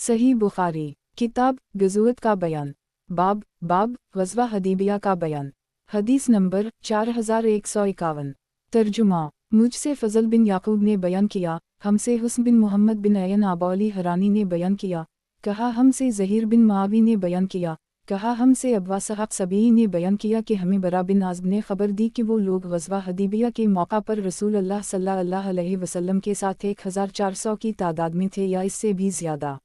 सही बुखारी, किताब गज़वत का बयान, बाब ग़ज़वा हदीबिया का बयान। हदीस नंबर 4151। तर्जुमा। मुझसे फ़ज़ल बिन याक़ूब ने बयान किया, हमसे हुस्न बिन मोहम्मद बिन अयन आबौली हरानी ने बयान किया, कहा हमसे ज़हीर बिन मुआवी ने बयान किया, कहा हमसे अबवा सहाब सबी ने बयान किया कि हमें बरा बिन आज़ब ने ख़बर दी कि वो लोग ग़ज़वा हदीबिया के मौका पर रसूल अल्लाह सल्लल्लाहु अलैहि वसल्लम के साथ 1400 की तादाद में थे या इससे भी ज़्यादा।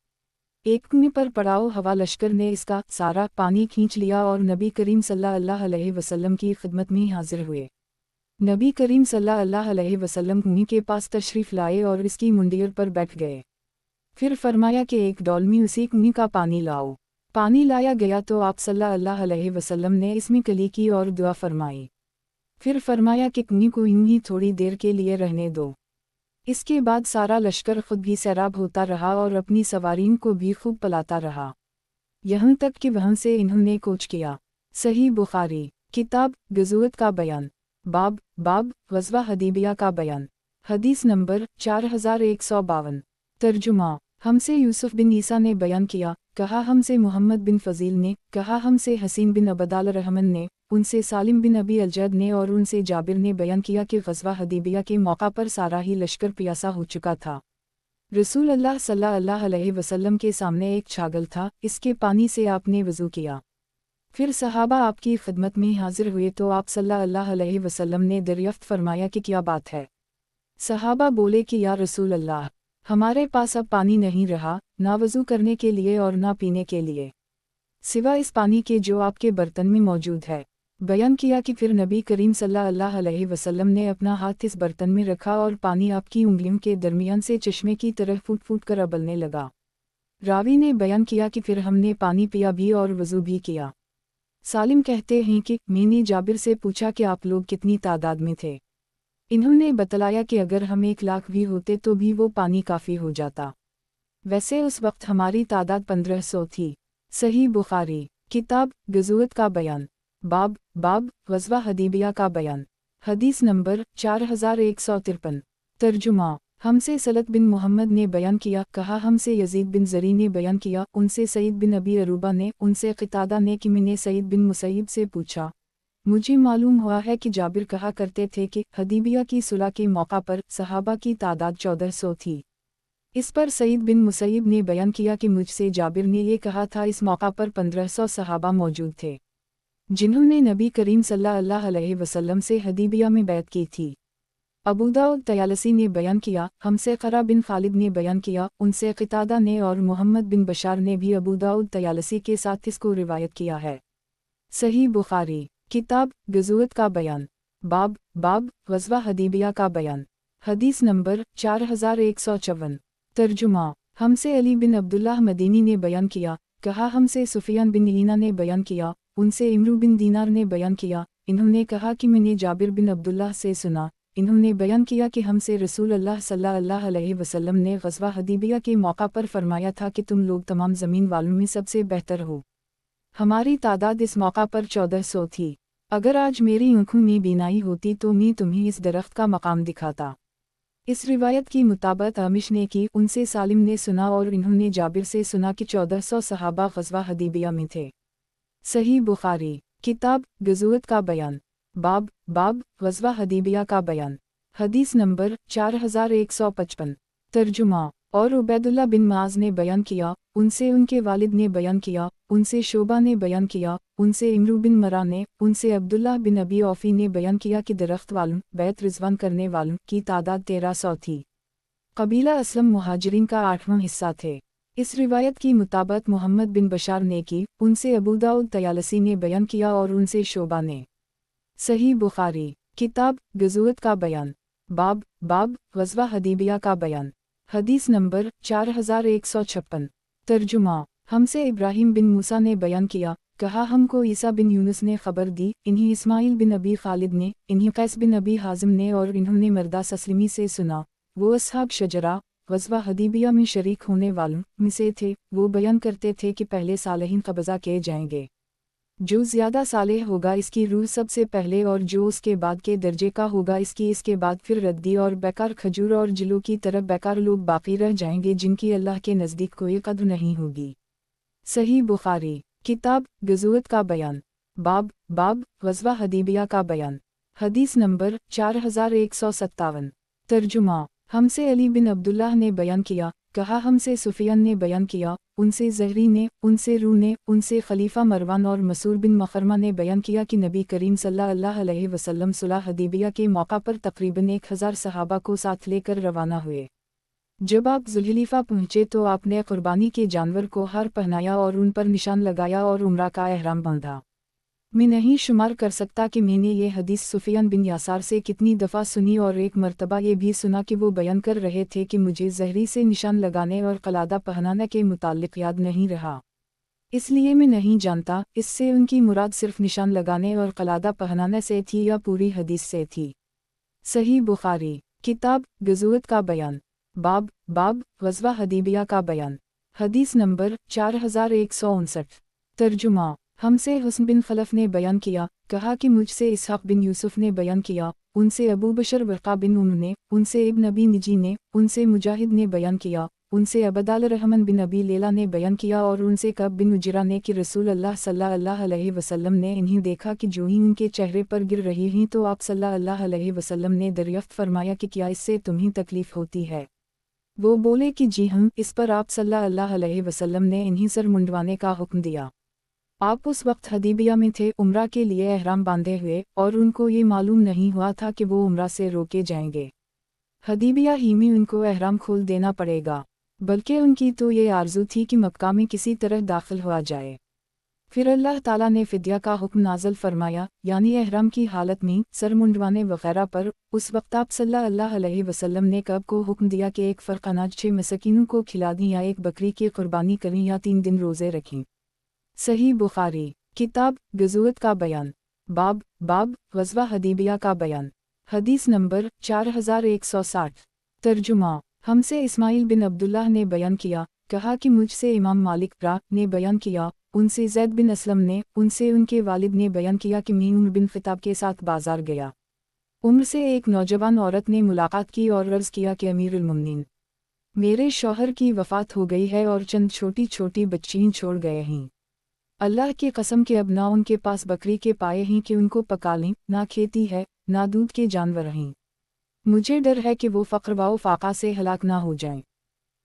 एक कुएं पर पड़ाव हवा लश्कर ने इसका सारा पानी खींच लिया और नबी करीम सल्लल्लाहु अलैहि वसल्लम की खिदमत में हाजिर हुए। नबी करीम सल्लल्लाहु अलैहि वसल्लम कुएं के पास तशरीफ़ लाए और इसकी मुंडियर पर बैठ गए। फिर फरमाया कि एक डोल में उसी कुएं का पानी लाओ। पानी लाया गया तो आप सल्लल्लाहु अलैहि वसल्लम ने इसमें कली की और दुआ फरमाई। फिर फरमाया कि कुएं को यूं ही थोड़ी देर के लिए रहने दो। इसके बाद सारा लश्कर खुद भी सैराब होता रहा और अपनी सवारीन को भी खूब पलाता रहा, यहाँ तक कि वहाँ से इन्होंने कूच किया। सही बुखारी, किताब गज़वत का बयान, बाब ग़ज़वा हदीबिया का बयान। हदीस नंबर 4152। तर्जुमा। हमसे यूसुफ बिन ईसा ने बयान किया, कहा हमसे मोहम्मद बिन फ़ज़ील ने, कहा हमसे हसीन बिन अबदाल रहमन ने, उनसे सालिम बिन अबी अलजद ने और उनसे जाबिर ने बयान किया कि ग़ज़वा हदीबिया के मौका पर सारा ही लश्कर प्यासा हो चुका था। रसूल अल्लाह सल्लल्लाहु अलैहि वसल्लम के सामने एक छागल था, इसके पानी से आपने वज़ू किया। फिर सहाबा आपकी खिदमत में हाजिर हुए तो आप सल्लल्लाहु अलैहि वसल्लम ने दरियाफ्त फरमाया कि क्या बात है। सहाबा बोले कि या रसूल अल्लाह, हमारे पास अब पानी नहीं रहा, ना वज़ू करने के लिए और ना पीने के लिए, सिवा इस पानी के जो आपके बर्तन में मौजूद है। बयान किया कि फिर नबी करीम सल्लल्लाहु अलैहि वसल्लम ने अपना हाथ इस बर्तन में रखा और पानी आपकी उंगलियों के दरमियान से चश्मे की तरह फूट फूट कर उबलने लगा। रावी ने बयान किया कि फिर हमने पानी पिया भी और वज़ू भी किया। सालिम कहते हैं कि मैंने जाबिर से पूछा कि आप लोग कितनी तादाद में थे। इन्होंने बतलाया कि अगर हम 1 लाख भी होते तो भी वो पानी काफ़ी हो जाता। वैसे उस वक्त हमारी तादाद 1500 थी। सही बुखारी, किताब गज़वत का बयान, बाब ग़ज़वा हदीबिया का बयान। हदीस नंबर 4153। तर्जुमा। हमसे सलत बिन मोहम्मद ने बयान किया, कहा हमसे यजीद बिन ज़री ने बयान किया, उनसे सईद बिन अबी अरूबा ने, उनसे क़तादा ने कि मैंने सईद बिन मुसैयब से पूछा, मुझे मालूम हुआ है कि जाबिर कहा करते थे कि हदीबिया की सुलह के मौका पर सहाबा की तादाद 1400 थी। इस पर सईद बिन मुसैयब ने बयान किया कि मुझसे जाबिर ने ये कहा था इस मौका पर 1500 सहाबा मौजूद थे, जिन्होंने नबी करीम सल्लल्लाहु अलैहि वसल्लम से हदीबिया में बैत की थी। अबू दाऊद तयालसी ने बयान किया, हमसे क़रा बिन खालिद ने बयान किया, उनसे क़तादा ने और मोहम्मद बिन बशार ने भी अबू दाऊद तयालसी के साथ इसको रिवायत किया है। सही बुखारी, किताब गज़वत का बयान, बाब ग़ज़वा हदीबिया का बयान। हदीस नंबर 4154। तर्जुमा। हमसे अली बिन अब्दुल्लाह मदीनी ने बयान किया, कहा हमसे सुफियान बिन ईना ने बयान किया, उनसे इमरू बिन दीनार ने बयान किया, इन्होंने कहा कि मैंने जाबिर बिन अब्दुल्लाह से सुना, इन्होंने बयान किया कि हमसे रसूल अल्लाह सल्लल्लाहु अलैहि वसल्लम ने ग़ज़वा हदीबिया के मौका पर फरमाया था कि तुम लोग तमाम ज़मीन वालों में सबसे बेहतर हो। हमारी तादाद इस मौका पर 1400 थी। अगर आज मेरी आँखों में बीनाई होती तो मैं तुम्हें इस दरख्त का मकाम दिखाता। इस रिवायत की मुताबिक आमिश ने की, उनसे सालिम ने सुना और इन्होंने जाबिर से सुना कि 1400 सहाबा ग़ज़वा हदीबिया में थे। सही बुखारी, किताब गज़वत का बयान, बाब ग़ज़वा हदीबिया का बयान। हदीस नंबर 4155। तर्जुमा। और उबैदुल्लाह बिन माज़ ने बयान किया, उनसे उनके वालिद ने बयान किया, उनसे शोबा ने बयान किया, उनसे इमरू बिन मरा ने, उनसे अब्दुल्लाह बिन अबी औफ़ी ने बयान किया कि दरख्त वालों बैत रिज़वान करने वालों की तादाद 1300 थी। कबीला असलम मुहाजिरीन का 8वां हिस्सा थे। इस रिवायत की मुताबिक मोहम्मद बिन बशार ने की, उनसे अबू दाऊद तयालसी ने बयान किया और उनसे शोबा ने। सही बुखारी, किताब गज़वत का बयान, बाब ग़ज़वा हदीबिया का बयान। हदीस नंबर 4156। तर्जुमा। हमसे इब्राहीम बिन मूसा ने बयान किया, कहा हमको ईसा बिन यूनुस ने ख़बर दी, इन्हीं इस्माइल बिन अबी खालिद ने, इन्हीं कैस बिन अबी हाज़िम ने और इन्होंने मर्दा सस्लिमी से सुना, वो असहाब शजरा ग़ज़वा हदीबिया में शरीक होने वालों में से थे। वो बयान करते थे कि पहले सालहीन कब्ज़ा किए जाएंगे। जो ज़्यादा सालेह होगा इसकी रूह सबसे पहले, और जो उसके बाद के दर्जे का होगा इसके बाद फिर रद्दी और बेकार खजूर और जिलों की तरह बेकार लोग बाकी रह जाएंगे जिनकी अल्लाह के नज़दीक कोई कद्र नहीं होगी। सही बुखारी। किताब गज़वत का बयान। बाब ग़ज़वा हदीबिया का बयान। हदीस नंबर 4157। तर्जुमा। हमसे अली बिन अब्दुल्लाह ने बयान किया, कहा हमसे सुफियान ने बयान किया, उनसे ज़हरी ने, उनसे रू ने, उनसे खलीफा मरवान और मसूर बिन मखरमा ने बयान किया कि नबी करीम सल्लल्लाहु अलैहि वसल्लम सुलह हदीबिया के मौका पर तकरीबन 1000 सहाबा को साथ लेकर रवाना हुए। जब आप ज़ुल्हलीफ़ा पहुँचे तो आपने क़ुरबानी के जानवर को हार पहनाया और उन पर निशान लगाया और उम्रा का एहराम बांधा। मैं नहीं शुमार कर सकता कि मैंने ये हदीस सुफियान बिन यासार से कितनी दफ़ा सुनी, और एक मर्तबा ये भी सुना कि वो बयान कर रहे थे कि मुझे ज़हरी से निशान लगाने और कलादा पहनाने के मुताल्लिक़ याद नहीं रहा, इसलिए मैं नहीं जानता इससे उनकी मुराद सिर्फ निशान लगाने और कलादा पहनाने से थी या पूरी हदीस से थी। सही बुखारी। किताब गज़वत का बयान। बाब ग़ज़वा हदीबिया का बयान। हदीस नंबर 4159। तर्जुमा। हमसे हुस्न बिन खलफ ने बयान किया, कहा कि मुझसे इसहाक़ बिन यूसुफ ने बयान किया, उनसे अबू बशर वर्क़ा बिन उम्र ने, उनसे इब्न अबी निजी ने, उनसे मुजाहिद ने बयान किया, उनसे अबदाल रहमान बिन अबी लेला ने बयान किया और उनसे कब बिन उजरा ने कि रसूल अल्लाह सल्लल्लाहु अलैहि वसल्लम ने इन्हें देखा कि जो ही उनके चेहरे पर गिर रही हैं तो आप सल्लल्लाहु अलैहि वसल्लम ने दरियाफ्त फरमाया कि क्या इससे तुम्हें तकलीफ़ होती है? वो बोले कि जी हम। इस पर आप सल्लल्लाहु अलैहि वसल्लम ने इन्हें सर मुंडवाने का हुक्म दिया। आप उस वक्त हदीबिया में थे, उम्रा के लिए एहराम बांधे हुए, और उनको ये मालूम नहीं हुआ था कि वो उम्रा से रोके जाएंगे। हदीबिया ही में उनको एहराम खोल देना पड़ेगा, बल्कि उनकी तो ये आरज़ू थी कि मक्का में किसी तरह दाखिल हुआ जाए। फिर अल्लाह ताला ने फ़िद्या का हुक्म नाज़िल फरमाया, यानी एहराम की हालत में सर मुंडवाने वगैरह पर। उस वक्त आप सल्लल्लाहु अलैहि वसल्लम ने कब को हुक्म दिया कि एक फ़र्क अनाज 6 मसकीनों को खिला दें या एक बकरी की कुर्बानी करें या 3 दिन रोज़े रखें। सही बुखारी। किताब गज़वत का बयान। बाब ग़ज़वा हदीबिया का बयान। हदीस नंबर 4160। तर्जुमा। हमसे इस्माइल बिन अब्दुल्लाह ने बयान किया, कहा कि मुझसे इमाम मालिक ने बयान किया, उनसे ज़ैद बिन असलम ने, उनसे उनके वालिद ने बयान किया कि मैं उम्र बिन ख़िताब के साथ बाज़ार गया। उम्र से एक नौजवान औरत ने मुलाकात की और अर्ज़ किया कि अमीरुल मुमिनीन, मेरे शौहर की वफ़ात हो गई है और चंद छोटी छोटी बच्चियाँ छोड़ गए हैं। अल्लाह की कसम के अब ना उनके पास बकरी के पाए हैं कि उनको पका लें, ना खेती है, ना दूध के जानवर हैं। मुझे डर है कि वो फ़क्र व फाका से हलाक ना हो जाएं।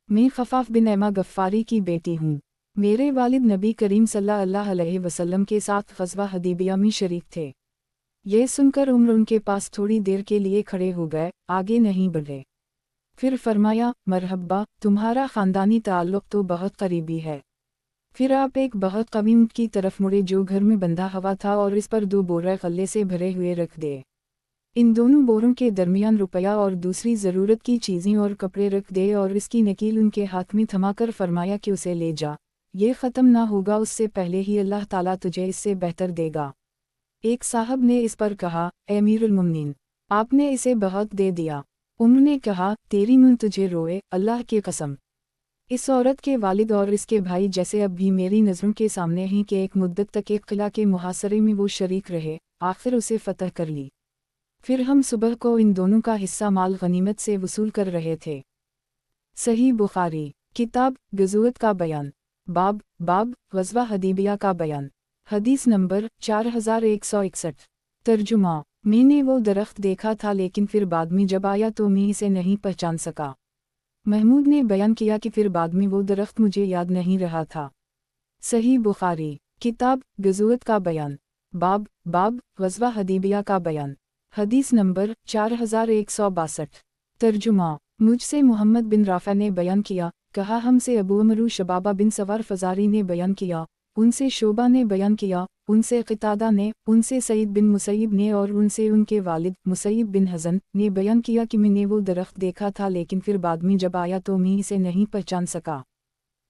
मैं खफ़ाफ़ बिन एमा गफ़ारी की बेटी हूँ। मेरे वालिद नबी करीम सल्लल्लाहु अलैहि वसल्लम के साथ ग़ज़वा हदीबिया में शरीक थे। ये सुनकर उम्र उनके पास थोड़ी देर के लिए खड़े हो गए, आगे नहीं बढ़े। फिर फरमाया, मरहबा, तुम्हारा ख़ानदानी ताल्लुक़ तो बहुत करीबी है। फिर आप एक बहुत कवी ऊँट की तरफ मुड़े जो घर में बंधा हुआ था और इस पर 2 बोरे गल्ले से भरे हुए रख दे। इन दोनों बोरों के दरमियान रुपया और दूसरी ज़रूरत की चीज़ें और कपड़े रख दे और इसकी नकील उनके हाथ में थमाकर फरमाया कि उसे ले जा, ये ख़त्म ना होगा उससे पहले ही अल्लाह ताला तुझे इससे बेहतर देगा। एक साहब ने इस पर कहा, ए अमीरुल मुमिनीन, आपने इसे बहुत दे दिया। उम्र ने कहा, तेरी मुँह तुझे रोए, अल्लाह की कसम। इस औरत के वालिद और इसके भाई जैसे अब भी मेरी नज़रों के सामने हैं कि एक मुद्दत तक एक किला के मुहासरे में वो शरीक रहे, आखिर उसे फ़तह कर ली। फिर हम सुबह को इन दोनों का हिस्सा माल गनीमत से वसूल कर रहे थे। सही बुखारी। किताब गज़वत का बयान। बाब ग़ज़वा हदीबिया का बयान। हदीस नंबर 4161। तर्जुमा। मैंने वो दरख्त देखा था लेकिन फिर बाद में जब आया तो मैं इसे नहीं पहचान सका। महमूद ने बयान किया कि फिर बाद में वो दरख्त मुझे याद नहीं रहा था। सही बुखारी। किताब गज़वत का बयान। बाब ग़ज़वा हदीबिया का बयान। हदीस नंबर 4162। तर्जुमा। मुझसे मोहम्मद बिन राफ़ा ने बयान किया, कहा हमसे अबू अमरू शबाबा बिन सवार फ़ज़ारी ने बयान किया, उनसे शोबा ने बयान किया, उनसे क़तादा ने, उनसे सईद बिन मुसैब ने और उनसे उनके वालिद मुसैब बिन हज़न ने बयान किया कि मैंने वो दरख्त देखा था लेकिन फिर बाद में जब आया तो मैं इसे नहीं पहचान सका।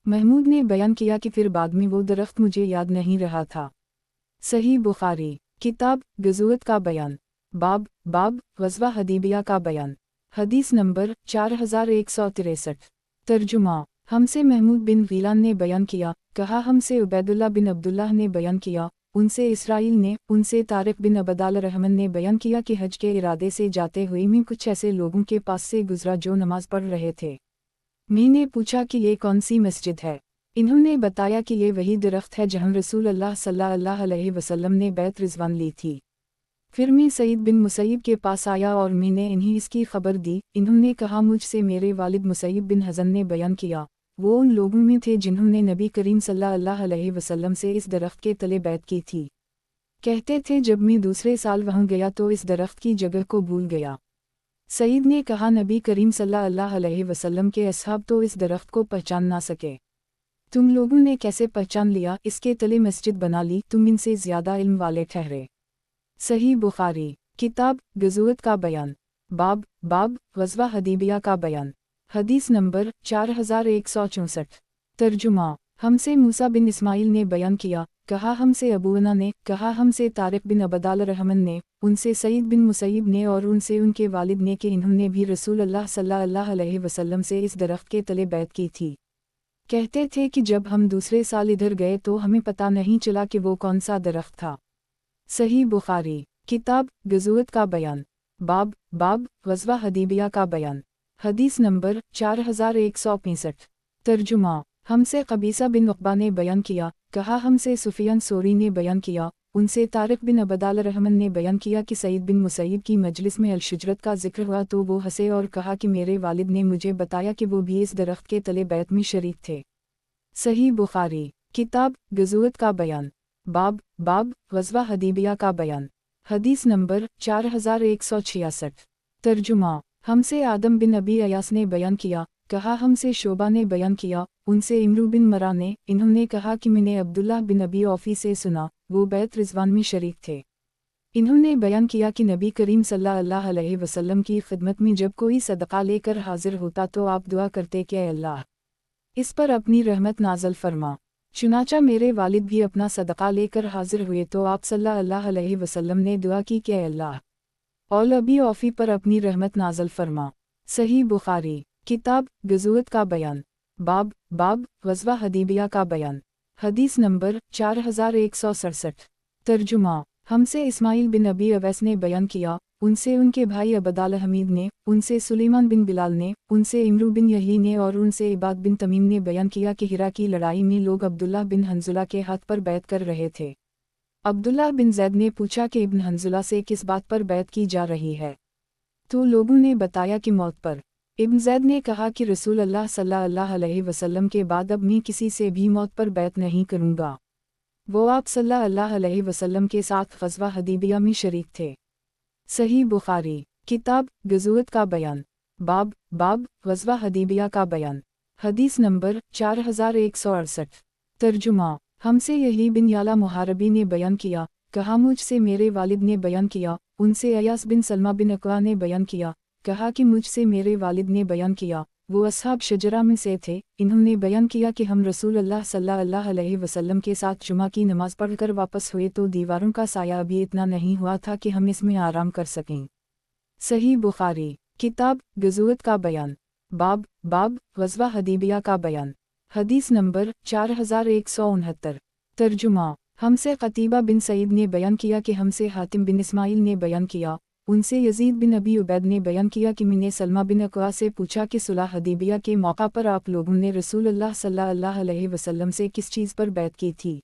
महमूद ने बयान किया कि फिर बाद में वो दरख्त मुझे याद नहीं रहा था। सही बुखारी। किताब गज़वत का बयान। बाब ग़ज़वा हदीबिया का बयान। हदीस नंबर 4163। तर्जुमा। हमसे महमूद बिन गीलान ने बयान किया, कहा हमसे उबैदुल्लाह बिन अब्दुल्लाह ने बयान किया, उनसे इसराइल ने, उनसे तारिक बिन अबदाल रहमान ने बयान किया कि हज के इरादे से जाते हुए मैं कुछ ऐसे लोगों के पास से गुजरा जो नमाज पढ़ रहे थे। मैंने पूछा कि ये कौन सी मस्जिद है। इन्होंने बताया कि ये वही दरख्त है जहाँ रसूल अल्लाह सल्लल्लाहु अलैहि वसल्लम ने बैत रिज़वान ली थी। फिर मैं सईद बिन मुसैब के पास आया और मैंने इन्हें इसकी खबर दी। इन्होंने कहा मुझसे मेरे वालिद मुसैब बिन हज़न ने बयान किया, वो उन लोगों में थे जिन्होंने नबी करीम सल्लल्लाहु अलैहि वसल्लम से इस दरख्त के तले बैत की थी। कहते थे जब मैं दूसरे साल वहाँ गया तो इस दरख्त की जगह को भूल गया। सईद ने कहा नबी करीम सल्लल्लाहु अलैहि वसल्लम के असहाब तो इस दरख्त को पहचान ना सके, तुम लोगों ने कैसे पहचान लिया? इसके तले मस्जिद बना ली, तुम इनसे ज़्यादा इल्म वाले ठहरे। सही बुखारी किताब गज़वत का बयान बाब ग़ज़वा हदीबिया का बयान। हदीस नंबर 4164। तर्जुमा हमसे मूसा बिन इस्माइल ने बयान किया, कहा हमसे अबूना ने, कहा हमसे तारिक बिन अबदाल रहमान ने, उनसे सईद बिन मुसैब ने और उनसे उनके वालिद ने कि इन्होंने भी रसूल अल्लाह सल्लल्लाहु अलैहि वसल्लम से इस दरख्त के तले बैत की थी। कहते थे कि जब हम दूसरे साल इधर गए तो हमें पता नहीं चला कि वो कौन सा दरख्त था। सही बुखारी किताब गज़वत का बयान बाब ग़ज़वा हदीबिया का बयान। हदीस नंबर 4165। तर्जुमा हमसे कबीसा बिन उक़बा ने बयान किया, कहा हमसे सुफियान सोरी ने बयान किया, उनसे तारिक बिन अबदाल रहमान ने बयान किया कि सईद बिन मुसैब की मजलिस में अलशजरत का जिक्र हुआ तो वो हंसे और कहा कि मेरे वालिद ने मुझे बताया कि वो भी इस दरख्त के तले बैत में शरीक थे। सही बुखारी किताब गज़वत का बयान बाब ग़ज़वा हदीबिया का बयान। हदीस नंबर 4166। तर्जुमा हमसे आदम बिन अबी अयास ने बयान किया, कहा हमसे शोबा ने बयान किया, उनसे इमरू बिन मरा ने, इन्होंने कहा कि मैंने अब्दुल्लाह बिन अबी औफ़ी से सुना, वो बैत रिज़वान में शरीक थे। इन्होंने बयान किया कि नबी करीम सल्लल्लाहु अलैहि वसल्लम की खिदमत में जब कोई सदका लेकर हाजिर होता तो आप दुआ करते कि अल्लाह इस पर अपनी रहमत नाज़िल फरमा। चुनाचा मेरे वालिद भी अपना सदका लेकर हाजिर हुए तो आप सल्लल्लाहु अलैहि वसल्लम ने दुआ की कि अल्लाह और अबी औफ़ी पर अपनी रहमत नाज़िल फरमा। सही बुखारी किताब गज़वत का बयान बाब ग़ज़वा हदीबिया का बयान। हदीस नंबर 4167। तर्जुमा हमसे इस्माइल बिन अबी अवैस ने बयान किया, उनसे उनके भाई अबदाल हमीद ने, उनसे सुलेमान बिन बिलाल ने, उनसे इमरू बिन यही ने और उनसे इबाद बिन तमीम ने बयान किया कि हिरा की लड़ाई में लोग अब्दुल्लाह बिन हंजुला के हाथ पर बैत कर रहे थे। अब्दुल्लाह बिन ज़ैद ने पूछा कि इब्न हंजुला से किस बात पर बैत की जा रही है, तो लोगों ने बताया कि मौत पर। इब्न ज़ैद ने कहा कि रसूल अल्लाह सल्लल्लाहु अलैहि वसल्लम के बाद अब मैं किसी से भी मौत पर बैत नहीं करूँगा। वो आप सल्लल्लाहु अलैहि वसल्लम के साथ ग़ज़वा हदीबिया में शरीक थे। सही बुखारी किताब गज़वत का बयान बाब ग़ज़वा हदीबिया का बयान। हदीस नंबर 4168। तर्जुमा हमसे यही बिन याला मुहारबी ने बयान किया, कहा मुझसे मेरे वालिद ने बयान किया, उनसे अयास बिन सलमा बिन अक़वा ने बयान किया, कहा कि मुझसे मेरे वालिद ने बयान किया, वो असहाब शजरा में से थे, इन्होंने बयान किया कि हम रसूल अल्लाह सल्लल्लाहु अलैहि वसल्लम के साथ जुमा की नमाज पढ़कर वापस हुए तो दीवारों का साया अभी इतना नहीं हुआ था कि हम इसमें आराम कर सकें। सही बुखारी किताब गज़वत का बयान बाब ग़ज़वा हदीबिया का बयान। हदीस नंबर 4169। तर्जुमा हमसे क़तीबा बिन सईद ने बयान किया कि हमसे हातिम बिन इस्माइल ने बयान किया, उनसे यजीद बिन अबी उबैद ने बयान किया कि मैंने सलमा बिन अक़वा से पूछा कि सुलह हदीबिया के मौका पर आप लोगों ने रसूल अल्लाह सल्लल्लाहु अलैहि वसल्लम से किस चीज़ पर बैत की थी।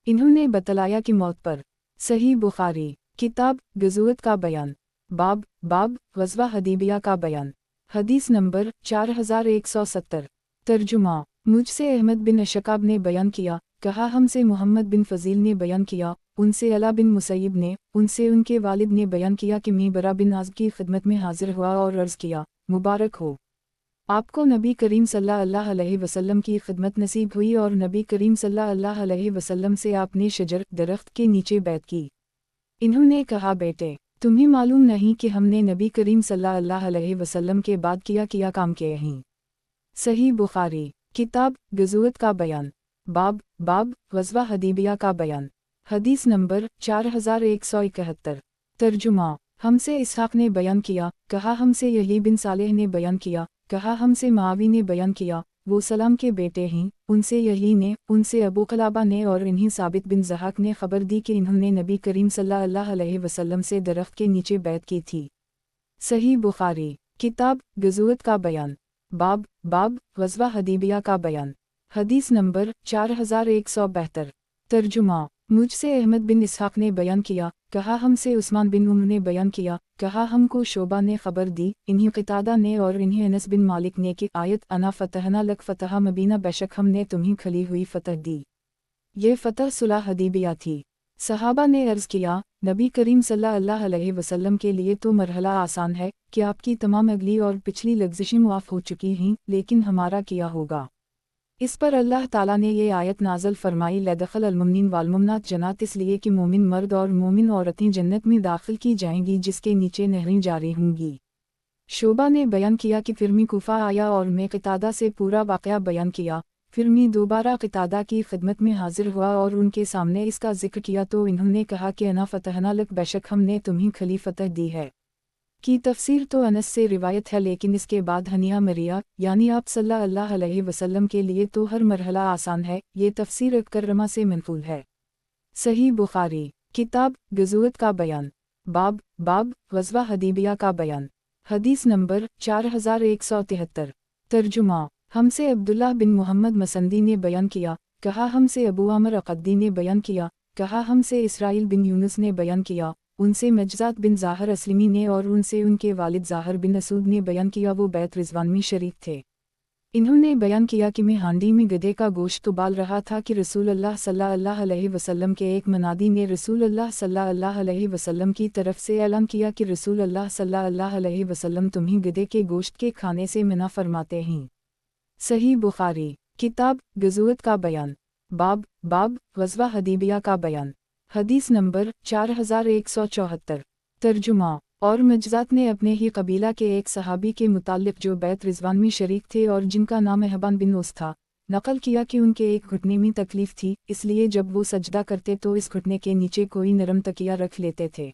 इन्होंने बतलाया कि मौत पर। सही बुखारी किताब गज़वत का बयान बाब ग़ज़वा हदीबिया का बयान। हदीस नंबर 4170। तर्जुमा मुझसे अहमद बिन अशकाब ने बयान किया, कहा हमसे मोहम्मद बिन फ़ज़ील ने बयान किया, उनसे अला बिन मुसैब ने, उनसे उनके वालिद ने बयान किया कि मैं बरा बिन आज़ब की खिदमत में हाजिर हुआ और अर्ज़ किया, मुबारक हो आपको नबी करीम सल्लल्लाहु अलैहि वसल्लम की खिदमत नसीब हुई और नबी करीम सल्लल्लाहु अलैहि वसल्लम से आपने शजर दरख्त के नीचे बैत की। इन्होंने कहा बेटे तुम्हें मालूम नहीं कि हमने नबी करीम सल्लल्लाहु अलैहि वसल्लम के बाद किया काम किए हैं। सही बुखारी किताब गज़वत का बयान बाब ग़ज़वा हदीबिया का बयान। हदीस नंबर 4171। तर्जुमा हमसे इसहाक़ ने बयान किया, कहा हमसे यही बिन सालेह ने बयान किया, कहा हमसे मावी ने बयान किया, वो सलाम के बेटे हैं, उनसे यही ने, उनसे अबू क़लाबा ने और इन्हीं साबित बिन ज़हाक ने खबर दी कि इन्होंने नबी करीम सल्लल्लाहु अलैहि वसल्लम से दरख्त के नीचे बैत की थी। सही बुखारी किताब ग़ज़वत का बयान बाब ग़ज़वा हदीबिया का बयान। हदीस नंबर 4172। तर्जुमा मुझसे अहमद बिन इसहाक़ ने बयान किया, कहा हमसे उस्मान बिन उम्र ने बयान किया, कहा हमको शोबा ने खबर दी, इन्हीं क़तादा ने और इन्हीं अनस बिन मालिक ने कि आयत अना फ़तहना लक फ़तह मबीना, बेशक हमने तुम्हें खली हुई फ़तह दी। ये फ़तह सुलह हदीबिया थी। सहाबा ने अर्ज़ किया, नबी करीम सल्लल्लाहु अलैहि वसल्लम के लिए तो मरहला आसान है कि आपकी तमाम अगली और पिछली लग़्ज़िशें मुआफ़ हो चुकी हैं, लेकिन हमारा क्या होगा। इस पर अल्लाह ताला ने ये आयत नाज़िल फरमाई, लदख़ल अलमुमिनीन वालमुमिनात जन्नात, इसलिए कि मोमिन मर्द और मोमिन औरतें जन्नत में दाखिल की जाएंगी जिसके नीचे नहरें जारी होंगी। शोबा ने बयान किया कि फिर मैं कूफा आया और मैं क़तादा से पूरा वाक़या बयान किया। फिर मैं दोबारा क़तादा की खिदमत में हाजिर हुआ और उनके सामने इसका जिक्र किया तो इन्होंने कहा कि अना फ़तहना लक, बेशक हमने तुम्हें खली फ़तह दी है। की तफसीर तो अनस से रिवायत है, लेकिन इसके बाद हनिया मरिया यानी आप सल्लल्लाहु अलैहि वसल्लम के लिए तो हर मरहला आसान है, ये तफसीर अकरमा से मनक़ूल है। सही बुखारी किताब ग़ज़वत का बयान बाब ग़ज़वा हदीबिया का बयान। हदीस नंबर 4173। तर्जुमा हमसे अब्दुल्लाह बिन मोहम्मद मसंदी ने बयान किया, कहा हमसे अबू आमर अक़द्दी ने बयान किया, कहा हमसे इसराइल बिन यूनुस ने बयान किया, उनसे मजज़ात बिन ज़ाहर असलमी ने और उनसे उनके वालिद ज़ाहर बिन असूद ने बयान किया, वो बैत रिज़वान में शरीक थे। इन्होंने बयान किया कि मैं हांडी में गधे का गोश्त उबाल रहा था कि रसूलुल्लाह सल्लल्लाहु अलैहि वसल्लम के एक मनादी ने रसूलुल्लाह सल्लल्लाहु अलैहि वसल्लम की तरफ से ऐलान किया कि रसूलुल्लाह सल्लल्लाहु अलैहि वसल्लम तुम्हें गधे के गोश्त के खाने से मना फरमाते हैं। सही बुखारी किताब ग़ज़वत का बयान बाब ग़ज़वा हदीबिया का बयान। हदीस नंबर 4174। तर्जुमा और मजज़ात ने अपने ही कबीला के एक सहाबी के मुताल्लिक़ जो बैत रिज़वान में शरीक थे और जिनका नाम अहबान बिन उस था, नक़ल किया कि उनके एक घुटने में तकलीफ़ थी, इसलिए जब वो सजदा करते तो इस घुटने के नीचे कोई नरम तकिया रख लेते थे।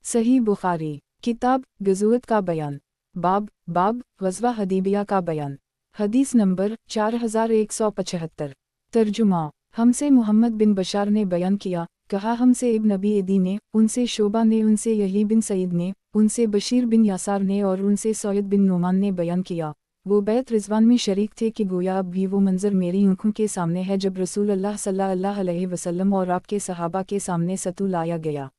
सही बुखारी किताब ग़ज़वत का बयान बाब ग़ज़वा हदीबिया का बयान। हदीस नंबर 4175। तर्जुमा हमसे मोहम्मद बिन बशार ने बयान किया, कहा हमसे इब्न अबी अदी ने, उनसे शोबा ने, उनसे यही बिन सईद ने, उनसे बशीर बिन यासार ने और उनसे सैयद बिन नोमान ने बयान किया, वो बैत रिज़वान में शरीक थे कि गोया अब भी वो मंज़र मेरी आँखों के सामने है जब रसूलुल्लाह सल्लल्लाहु अलैहि वसल्लम और आपके सहाबा के सामने सतू लाया गया,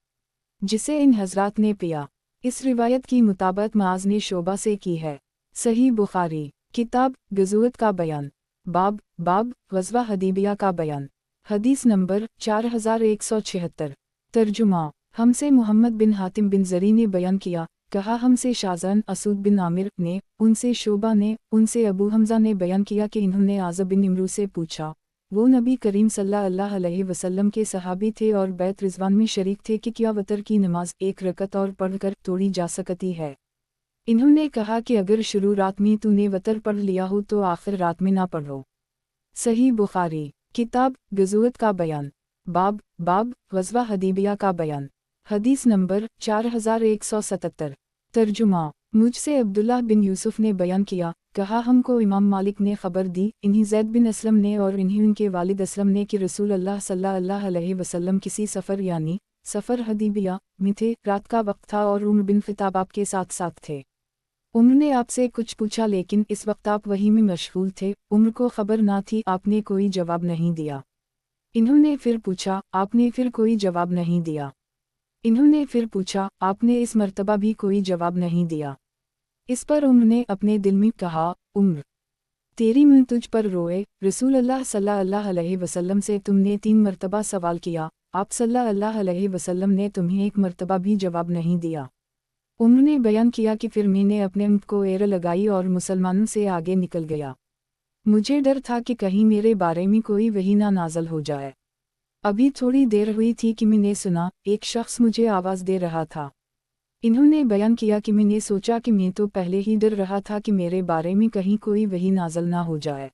जिसे इन हज़रात ने पिया। इस रिवायत की मुताबिक़त मुआज़ ने शोबा से की है। सही बुखारी किताब ग़ज़वत का बयान बाब ग़ज़वा हदीबिया का बयान। हदीस नंबर 4176। तर्जुमा हमसे मोहम्मद बिन हातिम बिन ज़री ने बयान किया, कहा हमसे शाज़न असूद बिन आमिर ने, उनसे शोबा ने, उनसे अबू हमज़ा ने बयान किया कि इन्होंने आज़ब बिन इमरू से पूछा, वो नबी करीम सल्लल्लाहु अलैहि वसल्लम के सहाबी थे और बैत रिज़वान में शरीक थे कि क्या वतर की नमाज एक रकत और पढ़कर तोड़ी जा सकती है। इन्होंने कहा कि अगर शुरू रात में तूने वतर पढ़ लिया हो तो आखिर रात में ना पढ़ो। सही बुखारी किताब ग़ज़वत का बयान बाब ग़ज़वा हदीबिया का बयान। हदीस नंबर 4177। तर्जुमा मुझसे अब्दुल्लाह बिन यूसुफ ने बयान किया, कहा हमको इमाम मालिक ने खबर दी, इन्हीं ज़ैद बिन असलम ने और इन्हीं उनके वालिद असलम ने कि रसूलुल्लाह सल्लल्लाहु अलैहि वसल्लम किसी सफ़र यानी सफ़र हदीबिया में थे, रात का वक्त था और उम्र बिन ख़िताब आपके साथ साथ थे। उम्र ने आपसे कुछ पूछा लेकिन इस वक्त आप वही में मशगूल थे, उम्र को खबर ना थी, आपने कोई जवाब नहीं दिया। इन्होंने फिर पूछा, आपने फिर कोई जवाब नहीं दिया। इन्होंने फिर पूछा, आपने इस मर्तबा भी कोई जवाब नहीं दिया। इस पर उम्र ने अपने दिल में कहा, उम्र तेरी मुँह तुझ पर रोए, रसूलुल्लाह सल्लल्लाहु अलैहि वसल्लम से तुमने 3 मर्तबा सवाल किया, आप सल्लल्लाहु अलैहि वसल्लम ने तुम्हें एक मर्तबा भी जवाब नहीं दिया। उम्र ने बयान किया कि फिर मैंने अपने ऊँट को एड़ लगाई और मुसलमानों से आगे निकल गया। मुझे डर था कि कहीं मेरे बारे में कोई वही ना नाज़िल हो जाए। अभी थोड़ी देर हुई थी कि मैंने सुना, एक शख्स मुझे आवाज़ दे रहा था। इन्होंने बयान किया कि मैंने सोचा कि मैं तो पहले ही डर रहा था कि मेरे बारे में कहीं कोई वही नाज़िल ना हो जाए।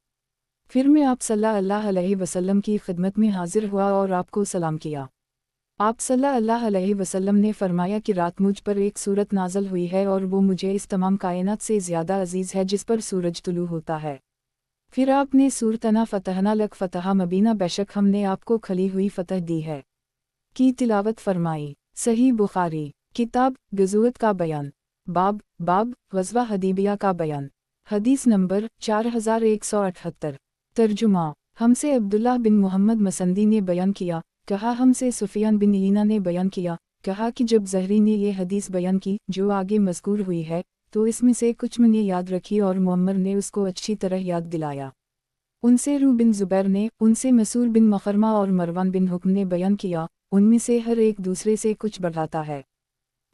फिर मैं आप सल्लल्लाहु अलैहि वसल्लम की खिदमत में हाजिर हुआ और आपको सलाम किया। आप सल्लल्लाहु अलैहि वसल्लम ने फरमाया कि रात मुझ पर एक सूरत नाज़िल हुई है और वो मुझे इस तमाम कायनात से ज़्यादा अजीज़ है जिस पर सूरज तुलू होता है। फिर आपने सूरतना फ़तहना लक फ़तहा मबीना बेशक हमने आपको खली हुई फ़तह दी है की तिलावत फरमाई। सही बुखारी। किताब गज़ुवत का बयान। बाब ग़ज़वा हदीबिया का बयान। हदीस नंबर 4178। तर्जुमा। हमसे अब्दुल्लाह बिन मोहम्मद मसंदी ने बयान किया, कहा हमसे सुफियान बिन ईना ने बयान किया, कहा कि जब ज़हरी ने ये हदीस बयान की जो आगे मज़कूर हुई है, तो इसमें से कुछ मैंने याद रखी और मुअम्मर ने उसको अच्छी तरह याद दिलाया। उनसे रू बिन ज़ुबैर ने, उनसे मसूर बिन मखरमा और मरवान बिन हुक्म ने बयान किया, उनमें से हर एक दूसरे से कुछ बढ़ाता है।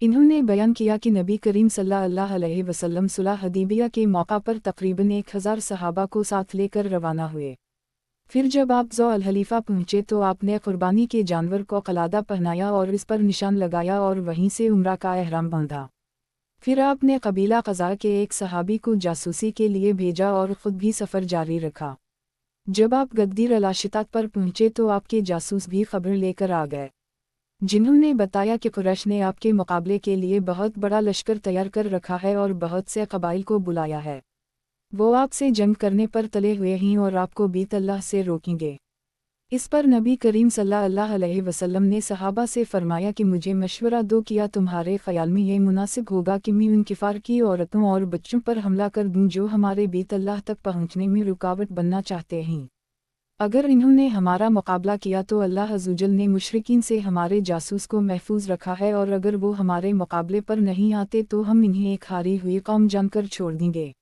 इन्होंने बयान किया कि नबी करीम सल्लल्लाहु अलैहि वसल्लम सुलह हदीबिया के मौका पर तकरीबन 1000 सहाबा को साथ लेकर रवाना हुए। फिर जब आप ज़ो अल हलीफ़ा पहुँचे तो आपने क़ुरबानी के जानवर को क़लादा पहनाया और इस पर निशान लगाया और वहीं से उम्रा का एहराम बांधा। फिर आपने कबीला क़ज़ा के एक सहाबी को जासूसी के लिए भेजा और ख़ुद भी सफ़र जारी रखा। जब आप गद्दीर अलाशितात पर पहुँचे तो आपके जासूस भी खबर लेकर आ गए, जिन्होंने बताया कि कुरैश ने आपके मुकाबले के लिए बहुत बड़ा लश्कर तैयार कर रखा है और बहुत से कबाइल को बुलाया है। वो आपसे जंग करने पर तले हुए हैं और आपको बीत अल्लाह से रोकेंगे। इस पर नबी करीम सल्लल्लाहु अलैहि वसल्लम ने सहाबा से फरमाया कि मुझे मशवरा दो, किया तुम्हारे ख्याल में ये मुनासिब होगा कि मैं उन किफ़ार की औरतों और बच्चों पर हमला कर दूं जो हमारे बीत अल्लाह तक पहुँचने में रुकावट बनना चाहते हैं। अगर इन्होंने हमारा मुकाबला किया तो अल्लाह अज़्ज़वजल ने मुशरिकीन से हमारे जासूस को महफूज रखा है, और अगर वो हमारे मुकाबले पर नहीं आते तो हम इन्हें एक हारी हुई कौम जानकर छोड़ देंगे।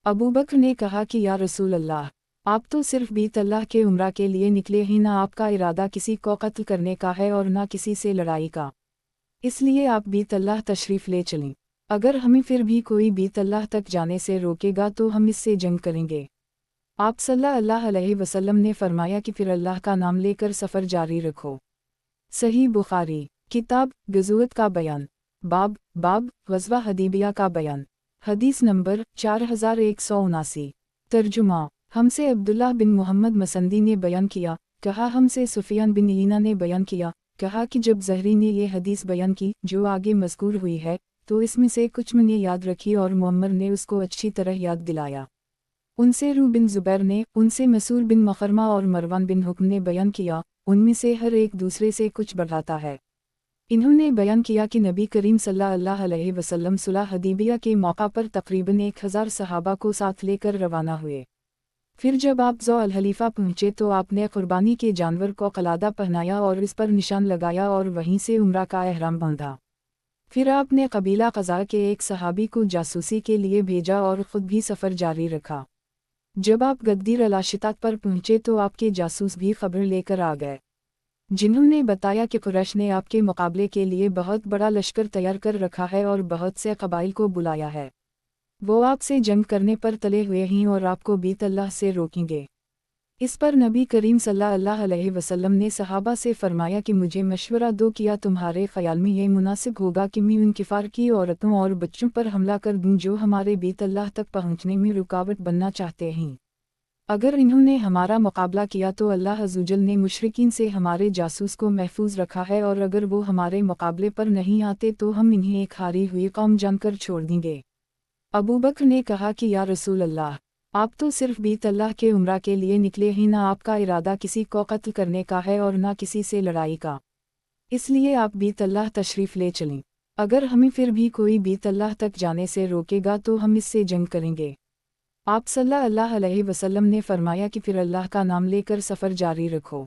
अबू बकर ने कहा कि या रसूल अल्लाह, आप तो सिर्फ बीत अल्लाह के उम्रा के लिए निकले ही, ना आपका इरादा किसी को कत्ल करने का है और ना किसी से लड़ाई का, इसलिए आप बीत अल्लाह तशरीफ़ ले चलें। अगर हमें फिर भी कोई बीत अल्लाह तक जाने से रोकेगा तो हम इससे जंग करेंगे। आप सल्लल्लाहु अलैहि वसल्लम ने फरमाया कि फिर अल्लाह का नाम लेकर सफ़र जारी रखो। सही बुखारी। किताब गज़ुवत का बयान। बाब ग़ज़वा हदीबिया का बयान। हदीस नंबर 4179। तर्जुमा। हमसे अब्दुल्लाह बिन मोहम्मद मसंदी ने बयान किया, कहा हमसे सुफियान बिन ईना ने बयान किया, कहा कि जब ज़हरी ने ये हदीस बयान की जो आगे मज़कूर हुई है, तो इसमें से कुछ मैंने याद रखी और मुअम्मर ने उसको अच्छी तरह याद दिलाया। उनसे रू बिन ज़ुबैर ने, उनसे मसूर बिन मखरमा और मरवान बिन हुक्म ने बयान किया, उनमें से हर एक दूसरे से कुछ बढ़ाता है। इन्होंने बयान किया कि नबी करीम सल्लल्लाहु अलैहि वसल्लम सुलह हदीबिया के मौका पर तकरीबन 1000 सहाबा को साथ लेकर रवाना हुए। फिर जब आप ज़ो अल हलीफ़ा पहुँचे तो आपने क़ुरबानी के जानवर को क़लादा पहनाया और इस पर निशान लगाया और वहीं से उम्रा का एहराम बांधा। फिर आपने कबीला क़ज़ा के एक सहाबी को जासूसी के लिए भेजा और ख़ुद भी सफ़र जारी रखा। जब आप गद्दीर अलाशितात पर पहुँचे तो आपके जासूस भी खबर लेकर आ गए, जिन्होंने बताया कि कुरैश ने आपके मुकाबले के लिए बहुत बड़ा लश्कर तैयार कर रखा है और बहुत से कबाइल को बुलाया है। वो आपसे जंग करने पर तले हुए हैं और आपको बीत अल्लाह से रोकेंगे। इस पर नबी करीम सल्लल्लाहु अलैहि वसल्लम ने सहाबा से फरमाया कि मुझे मशवरा दो, किया तुम्हारे ख्याल में ये मुनासिब होगा कि मैं उन किफ़ार की औरतों और बच्चों पर हमला कर दूं जो हमारे बीत अल्लाह तक पहुँचने में रुकावट बनना चाहते हैं। अगर इन्होंने हमारा मुकाबला किया तो अल्लाह अज़्ज़वजल ने मुशरिकीन से हमारे जासूस को महफूज रखा है, और अगर वो हमारे मुकाबले पर नहीं आते तो हम इन्हें एक हारी हुई कौम जानकर छोड़ देंगे। अबू बकर ने कहा कि या रसूल अल्लाह, आप तो सिर्फ बीत अल्लाह के उम्रा के लिए निकले ही, ना आपका इरादा किसी को कत्ल करने का है और ना किसी से लड़ाई का, इसलिए आप बीत अल्लाह तशरीफ़ ले चलें। अगर हमें फिर भी कोई बीत अल्लाह तक जाने से रोकेगा तो हम इससे जंग करेंगे। आप सल्लल्लाहु अलैहि वसल्लम ने फरमाया कि फिर अल्लाह का नाम लेकर सफ़र जारी रखो।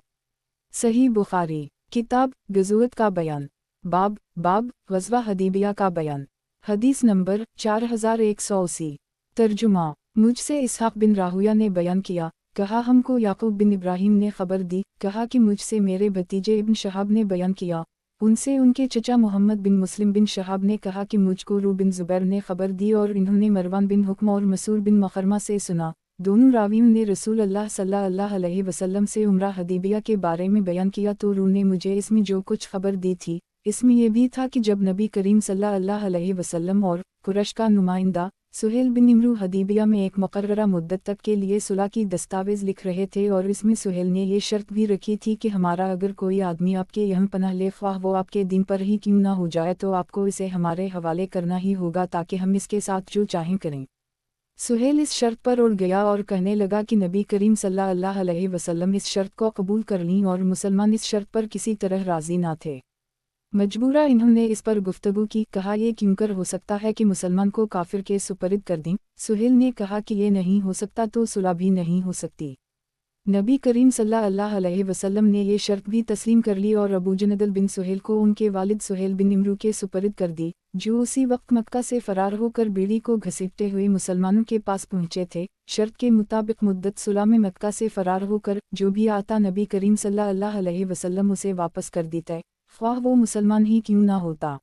सही बुखारी। किताब गज़ुवत का बयान। बाब ग़ज़वा हदीबिया का बयान। हदीस नंबर 4180। तर्जुमा। मुझसे इसहाक़ बिन राहुया ने बयान किया, कहा हमको याक़ूब बिन इब्राहीम ने ख़बर दी, कहा कि मुझसे मेरे भतीजे इब्न शहाब ने बयान किया, उनसे उनके चचा मोहम्मद बिन मुस्लिम बिन शहाब ने कहा कि मुझको रू बिन ज़ुबैर ने ख़बर दी और इन्होंने मरवान बिन हुक्म और मसूर बिन मखरमा से सुना। दोनों रावियों ने रसूल अल्लाह सल्लल्लाहु अलैहि वसल्लम से उम्रा हदीबिया के बारे में बयान किया, तो रू ने मुझे इसमें जो कुछ ख़बर दी थी, इसमें यह भी था कि जब नबी करीम सल्लल्लाहु अलैहि वसल्लम और कुरैश का नुमाइंदा सुहेल बिन इमरू हदीबिया में एक मुकर्ररा मुद्दत तक के लिए सुलह की दस्तावेज़ लिख रहे थे, और इसमें सुहेल ने ये शर्त भी रखी थी कि हमारा अगर कोई आदमी आपके यहाँ पनाह ले, ख्वाह वो आपके दिन पर ही क्यों ना हो जाए, तो आपको इसे हमारे हवाले करना ही होगा ताकि हम इसके साथ जो चाहें करें। सुहेल इस शर्त पर उड़ गया और कहने लगा कि नबी करीम सल्लल्लाहु अलैहि वसल्लम इस शर्त को कबूल कर लीं और मुसलमान इस शर्त पर किसी तरह राज़ी ना थे। मजबूरा इन्होंने इस पर गुफ्तगू की, कहा ये क्यों कर हो सकता है कि मुसलमान को काफिर के सुपरद कर दें। सुहेल ने कहा कि ये नहीं हो सकता तो सुलह भी नहीं हो सकती। नबी करीम सल्लल्लाहु अलैहि वसल्लम ने ये शर्त भी तस्लीम कर ली और अबू जंदल बिन सुहेल को उनके वालिद सुहेल बिन इमरू के सुपरद कर दी, जो उसी वक्त मक्का से फरार होकर बीड़ी को घसीटते हुए मुसलमानों के पास पहुंचे थे। शर्त के मुताबिक मुद्दत सुलह में मक्का से फरार होकर जो भी आता नबी करीम सल्लल्लाहु अलैहि वसल्लम उसे वापस कर देते, ख्वाह वो मुसलमान ही क्यों ना होता।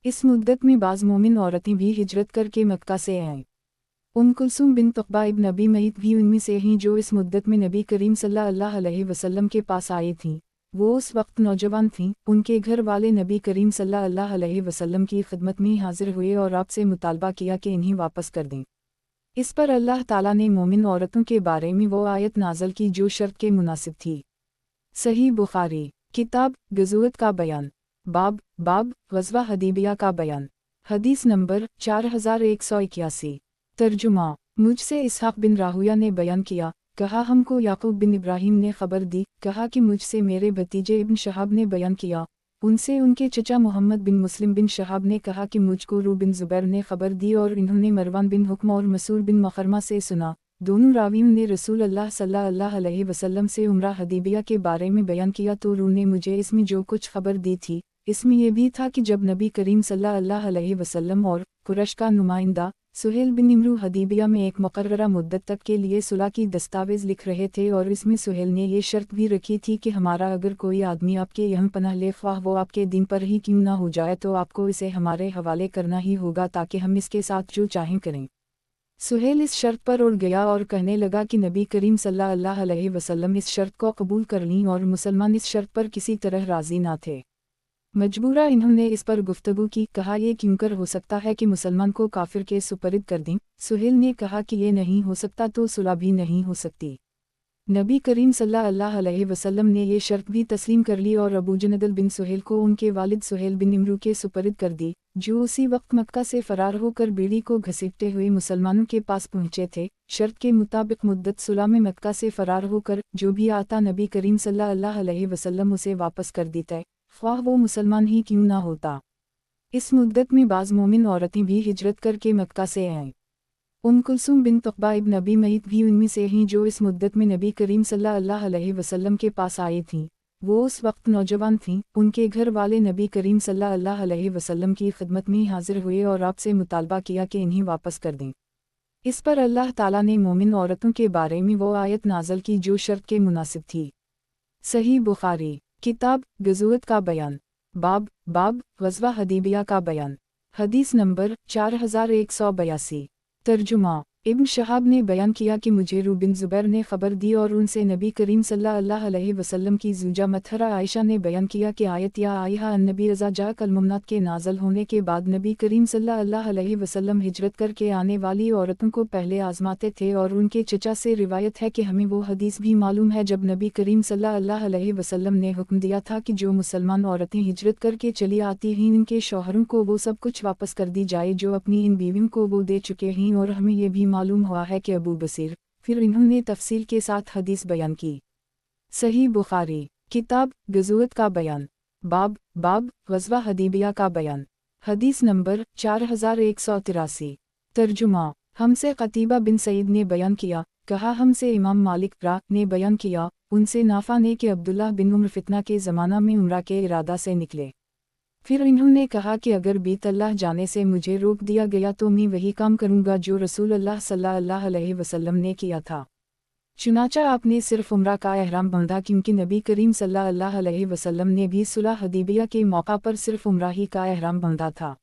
इस मुद्दत में बाज़ मोमिन औरतें भी हिजरत करके मक्का से आईं। कुलसूम बिन उक़बा इब्न नबी मईत भी उनमें से हैं जो इस मुद्दत में नबी करीम सल्लल्लाहु अलैहि वसल्लम के पास आई थीं। वो उस वक्त नौजवान थीं। उनके घर वाले नबी करीम सल्लल्लाहु अलैहि वसल्लम की खिदमत में हाजिर हुए और आपसे मुतालबा किया कि इन्हें वापस कर दें। इस पर अल्लाह ताला ने मोमिन औरतों के बारे में वो आयत नाज़िल की जो शर्त के मुनासिब थी। सही बुखारी किताब गज़वत का बयान बाब ग़ज़वा हदीबिया का बयान। हदीस नंबर 4181। तर्जुमा मुझसे इसहाक़ बिन राहुया ने बयान किया, कहा हमको याकूब बिन इब्राहिम ने खबर दी, कहा कि मुझसे मेरे भतीजे इब्न शहाब ने बयान किया, उनसे उनके चचा मोहम्मद बिन मुस्लिम बिन शहाब ने कहा कि मुझको रू बिन ज़ुबैर ने खबर दी और इन्होंने मरवान बिन हुक्म और मसूर बिन मखरमा से सुना। दोनों रावियों ने रसूल अल्लाह सल्लल्लाहु अलैहि वसल्लम से उम्रा हदीबिया के बारे में बयान किया तो रू ने मुझे इसमें जो कुछ खबर दी थी, इसमें यह भी था कि जब नबी करीम सल्लल्लाहु अलैहि वसल्लम और कुरैश का नुमाइंदा सुहेल बिन इमरू हदीबिया में एक मुकर्ररा मुद्दत तक के लिए सुलह की दस्तावेज़ लिख रहे थे और इसमें सुहेल ने ये शर्त भी रखी थी कि हमारा अगर कोई आदमी आपके यहाँ पनाह ले, ख्वाह वो आपके दिन पर ही क्यों ना हो जाए, तो आपको इसे हमारे हवाले करना ही होगा ताकि हम इसके साथ जो चाहें करें। सुहेल इस शर्त पर उड़ गया और कहने लगा कि नबी करीम सल्लल्लाहु अलैहि वसल्लम इस शर्त को कबूल कर लीं और मुसलमान इस शर्त पर किसी तरह राज़ी ना थे। मजबूरा इन्होंने इस पर गुफ्तगू की, कहा यह क्यों कर हो सकता है कि मुसलमान को काफिर के सुपरद कर दें। सुहेल ने कहा कि ये नहीं हो सकता तो सुलह भी नहीं हो सकती। नबी करीम सल्लल्लाहु अलैहि वसल्लम ने ये शर्त भी तस्लीम कर ली और अबू जंदल बिन सुहेल को उनके वालिद सुहेल बिन इमरू के सुपरद कर दी, जो उसी वक्त मक्का से फरार होकर बीड़ी को घसीटते हुए मुसलमानों के पास पहुंचे थे। शर्त के मुताबिक मुद्दत सुलह में मक्का से फरार होकर जो भी आता नबी करीम सल्लल्लाहु अलैहि वसल्लम उसे वापस कर देते, ख्वाह वो मुसलमान ही क्यों ना होता। इस मुद्दत में बाज़ मोमिन औरतें भी हिजरत करके मक्का से आईं। कुलसूम बिन उक़बा इब्न नबी मईत भी उनमें से हैं जो इस मुद्दत में नबी करीम सल्लल्लाहु अलैहि वसल्लम के पास आई थीं। वो उस वक्त नौजवान थीं। उनके घर वाले नबी करीम सल्लल्लाहु अलैहि वसल्लम की खिदमत में हाजिर हुए और आपसे मुतालबा किया कि इन्हें वापस कर दें। इस पर अल्लाह ताला ने मोमिन औरतों के बारे में वो आयत नाज़िल की जो शर्त के मुनासिब थी। सही बुखारी किताब गज़वत का बयान बाब ग़ज़वा हदीबिया का बयान। हदीस नंबर 4182। तर्जुमा इब्न शहाब ने बयान किया कि मुझे रू बिन ज़ुबैर ने खबर दी और उनसे नबी करीम सल्लल्लाहु अलैहि वसल्लम की ज़ूजा मतहरा आयशा ने बयान किया कि आयत या आयहा अन्नबी रज़ा जा कल मुमनात के नाज़ल होने के बाद नबी करीम सल्लल्लाहु अलैहि वसल्लम हिजरत करके आने वाली औरतों को पहले आजमाते थे। और उनके चचा से रिवायत है कि हमें वो हदीस भी मालूम है जब नबी करीम सल्लल्लाहु अलैहि वसल्लम ने हुक्म दिया था कि जो मुसलमान औरतें हिजरत करके चली आती हैं इनके शौहरों को वो सब कुछ वापस कर दी जाए जो अपनी इन बीवियों को वो दे चुके हैं। और हमें ये भी मालूम हुआ है कि अबू बसीर, फिर इन्होंने तफसील के साथ हदीस बयान की। सही बुखारी किताब गज़वत का बयान बाब ग़ज़वा हदीबिया का बयान। हदीस नंबर 4183। तर्जुमा हमसे क़तीबा बिन सईद ने बयान किया, कहा हमसे इमाम मालिक ने बयान किया, उनसे नाफा ने कि अब्दुल्लाह बिन उम्र फितना के ज़माना में उम्रा के इरादा से निकले। फिर इन्होंने कहा कि अगर बीत अल्लाह जाने से मुझे रोक दिया गया तो मैं वही काम करूँगा जो रसूल अल्लाह सल्लल्लाहु अलैहि वसल्लम ने किया था। चुनाचा आपने सिर्फ उम्रा का एहराम बांधा क्योंकि नबी करीम सल्लल्लाहु अलैहि वसल्लम ने भी सुलह हदीबिया के मौका पर सिर्फ उम्रा ही का एहराम बांधा था।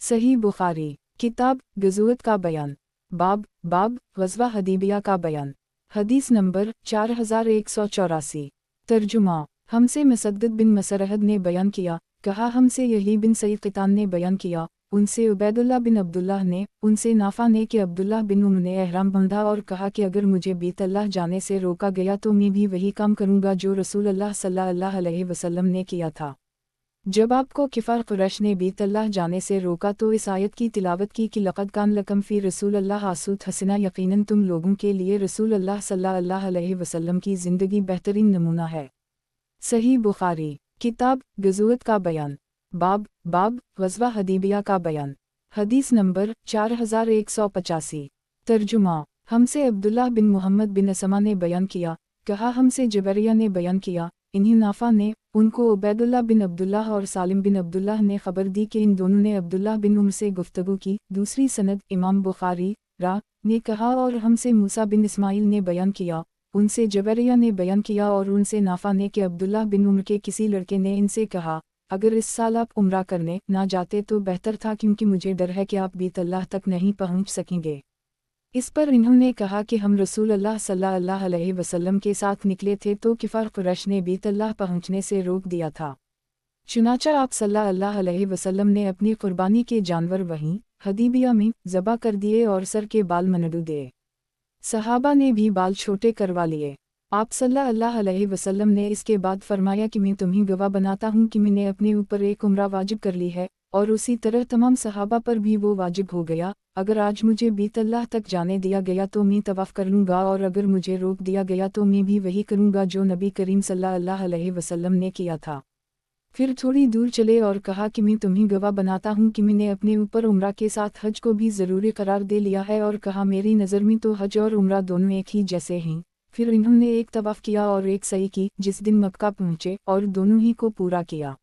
सही बुखारी किताब गज़वत का बयान बाब ग़ज़वा हदीबिया का बयान। हदीस नंबर 4184। तर्जुमा हमसे मुसद्दद बिन मसरहद ने बयान किया, कहा हमसे यही बिन सईद क़ितान ने बयान किया, उनसे उबैदुल्लाह बिन अब्दुल्लाह ने, उनसे नाफा ने कि अब्दुल्लाह बिन उम्र ने एहराम बांधा और कहा कि अगर मुझे बीत अल्लाह जाने से रोका गया तो मैं भी वही काम करूँगा जो रसूल अल्लाह सल्लल्लाहु अलैहि वसल्लम ने किया था। जब आपको किफ़ार कुरैश ने बीत अल्लाह जाने से रोका तो इस आयत की तिलावत की कि लक़द कान लकम फ़ी रसूल अल्लाह आसूत हसना, यकीनन तुम लोगों के लिए रसूल अल्लाह सल्लल्लाहु अलैहि वसल्लम की ज़िंदगी बेहतरीन नमूना है। सही बुखारी किताब गज़वत का बयान बाब ग़ज़वा हदीबिया का बयान। हदीस नंबर 4185। तर्जुमा। हमसे अब्दुल्लाह बिन मोहम्मद बिन असमा ने बयान किया, कहा हमसे जबरिया ने बयान किया, इन्हीं नाफा ने उनको उबैदुल्लाह बिन अब्दुल्लाह और सालिम बिन अब्दुल्लाह ने खबर दी कि इन दोनों ने अब्दुल्लाह बिन उम्र से गुफ्तगू की। दूसरी सनद इमाम बुखारी रा ने कहा और हमसे मूसा बिन इस्माइल ने बयान किया, उनसे जबरिया ने बयान किया और उनसे नाफा ने कि अब्दुल्लाह बिन उम्र के किसी लड़के ने इनसे कहा, अगर इस साल आप उम्रा करने ना जाते तो बेहतर था, क्योंकि मुझे डर है कि आप बीत अल्लाह तक नहीं पहुँच सकेंगे। इस पर इन्होंने कहा कि हम रसूल अल्लाह सल्लल्लाहु अलैहि वसल्लम के साथ निकले थे तो किफ़ार कुरैश ने बीत अल्लाह पहुँचने से रोक दिया था। चुनांचे आप सल्लल्लाहु अलैहि वसल्लम ने अपनी कुर्बानी के जानवर वहीं हदीबिया में ज़बा कर दिए और सर के बाल मनडू दिए। सहाबा ने भी बाल छोटे करवा लिए। आप सल्लल्लाहु अलैहि वसल्लम ने इसके बाद फरमाया कि मैं तुम्हें गवाह बनाता हूँ कि मैंने अपने ऊपर एक उम्रा वाजिब कर ली है, और उसी तरह तमाम सहाबा पर भी वो वाजिब हो गया। अगर आज मुझे बीत अल्लाह तक जाने दिया गया तो मैं तवाफ़ कर लूँगा, और अगर मुझे रोक दिया गया तो मैं भी वही करूँगा जो नबी करीम सल्लल्लाहु अलैहि वसल्लम ने किया था। फिर थोड़ी दूर चले और कहा कि मैं तुम्हें गवाह बनाता हूँ कि मैंने अपने ऊपर उम्रा के साथ हज को भी ज़रूरी करार दे लिया है, और कहा मेरी नज़र में तो हज और उम्रा दोनों एक ही जैसे हैं। फिर इन्होंने एक तवाफ़ किया और एक सई की जिस दिन मक्का पहुँचे, और दोनों ही को पूरा किया।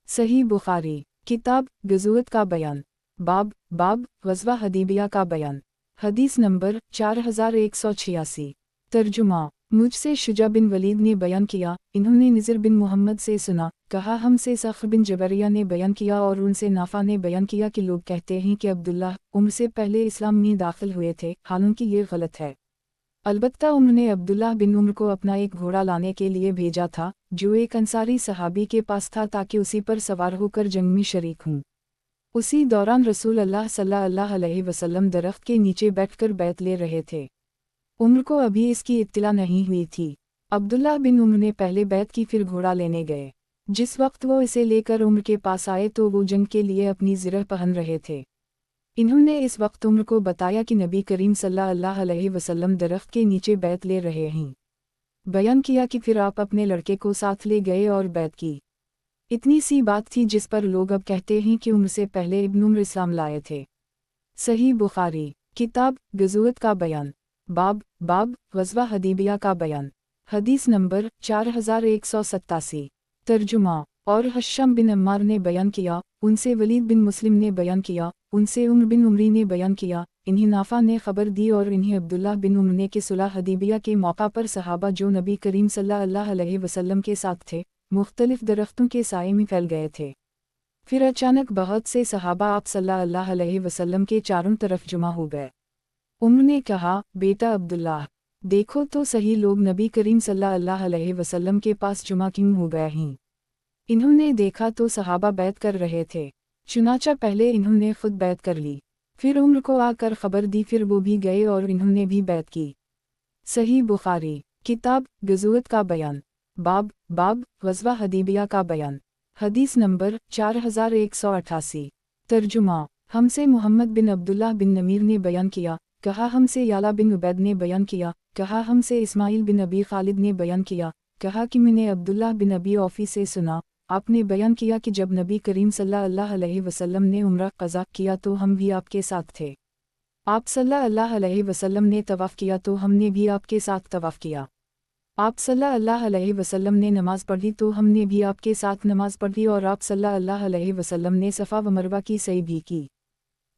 सही बुखारी किताब गज़वत का बयान बाब ग़ज़वा हदीबिया का बयान। हदीस नंबर 4186। तर्जुमा। मुझसे शुजा बिन वलीद ने बयान किया, इन्होंने निज़र बिन मोहम्मद से सुना, कहा हमसे सख्र बिन जबरिया ने बयान किया और उनसे नाफा ने बयान किया कि लोग कहते हैं कि अब्दुल्लाह उम्र से पहले इस्लाम में दाखिल हुए थे, हालांकि ये गलत है। अलबत्ता उन्होंने अब्दुल्लाह बिन उम्र को अपना एक घोड़ा लाने के लिए भेजा था, जो एक अंसारी सहाबी के पास था, ताकि उसी पर सवार होकर जंग में शरीक हूँ। उसी दौरान रसूल अल्लाह सल्लल्लाहु अलैहि वसल्लम दरख्त के नीचे बैठकर बैत ले रहे थे। उम्र को अभी इसकी इत्तला नहीं हुई थी। अब्दुल्लाह बिन उम्र ने पहले बैत की, फिर घोड़ा लेने गए। जिस वक्त वो इसे लेकर उम्र के पास आए तो वो जंग के लिए अपनी ज़िरह पहन रहे थे। इन्होंने इस वक्त उम्र को बताया कि नबी करीम सल्लल्लाहु अलैहि वसल्लम दरख्त के नीचे बैत ले रहे हैं। बयान किया कि फिर आप अपने लड़के को साथ ले गए और बैत की। इतनी सी बात थी जिस पर लोग अब कहते हैं कि उम्र से पहले इब्न उम्र इस्लाम लाए थे। सही बुखारी किताब गज़वत का बयान बाब ग़ज़वा हदीबिया का बयान। हदीस नंबर 4187। तर्जुमा। और हश्शम बिन अम्मार ने बयान किया, उनसे वलीद बिन मुस्लिम ने बयान किया, उनसे उम्र बिन उमरी ने बयान किया, इन्हीं नाफा ने खबर दी और इन्हीं अब्दुल्लाह बिन उम्र ने कि सुलह हदीबिया के मौका पर सहाबा जो नबी करीम सल्लल्लाहु अलैहि वसल्लम के साथ थे, मुख्तलिफ दरख्तों के साए में फैल गए थे। फिर अचानक बहुत से सहाबा आप सल्लल्लाहु अलैहि वसल्लम के चारों तरफ जुमा हो गए। उम्र ने कहा, बेटा अब्दुल्लाह, देखो तो सही लोग नबी करीम सल्लल्लाहु अलैहि वसल्लम के पास जुमा क्यों हो गए हैं। इन्होंने देखा तो सहाबा बैत कर रहे थे। चुनाचा पहले इन्होंने खुद बैत कर ली, फिर उम्र को आकर खबर दी, फिर वो भी गए और इन्होंने भी बैत की। सही बुखारी किताब गज़वत का बयान बाब ग़ज़वा हदीबिया का बयान। हदीस नंबर 4188। तर्जुमा। हमसे मोहम्मद बिन अब्दुल्लाह बिन नमीर ने बयान किया, कहा हमसे याला बिन उबैद ने बयान किया, कहा हमसे इस्माइल बिन अबी खालिद ने बयान किया, कहा कि मैंने अब्दुल्लाह बिन अबी औफ़ी से सुना, आपने बयान किया कि जब नबी करीम सल्लल्लाहु अलैहि वसल्लम ने उम्रा क़ज़ा किया तो हम भी आपके साथ थे। आप सल्लल्लाहु अलैहि वसल्लम ने तवाफ़ किया तो हमने भी आपके साथ तवाफ़ किया। आप सल्लल्लाहु अलैहि वसल्लम ने नमाज़ पढ़ी तो हमने भी आपके साथ नमाज़ पढ़ी, और आप सल्लल्लाहु अलैहि वसल्लम ने सफ़ा व मरवा की सई भी की।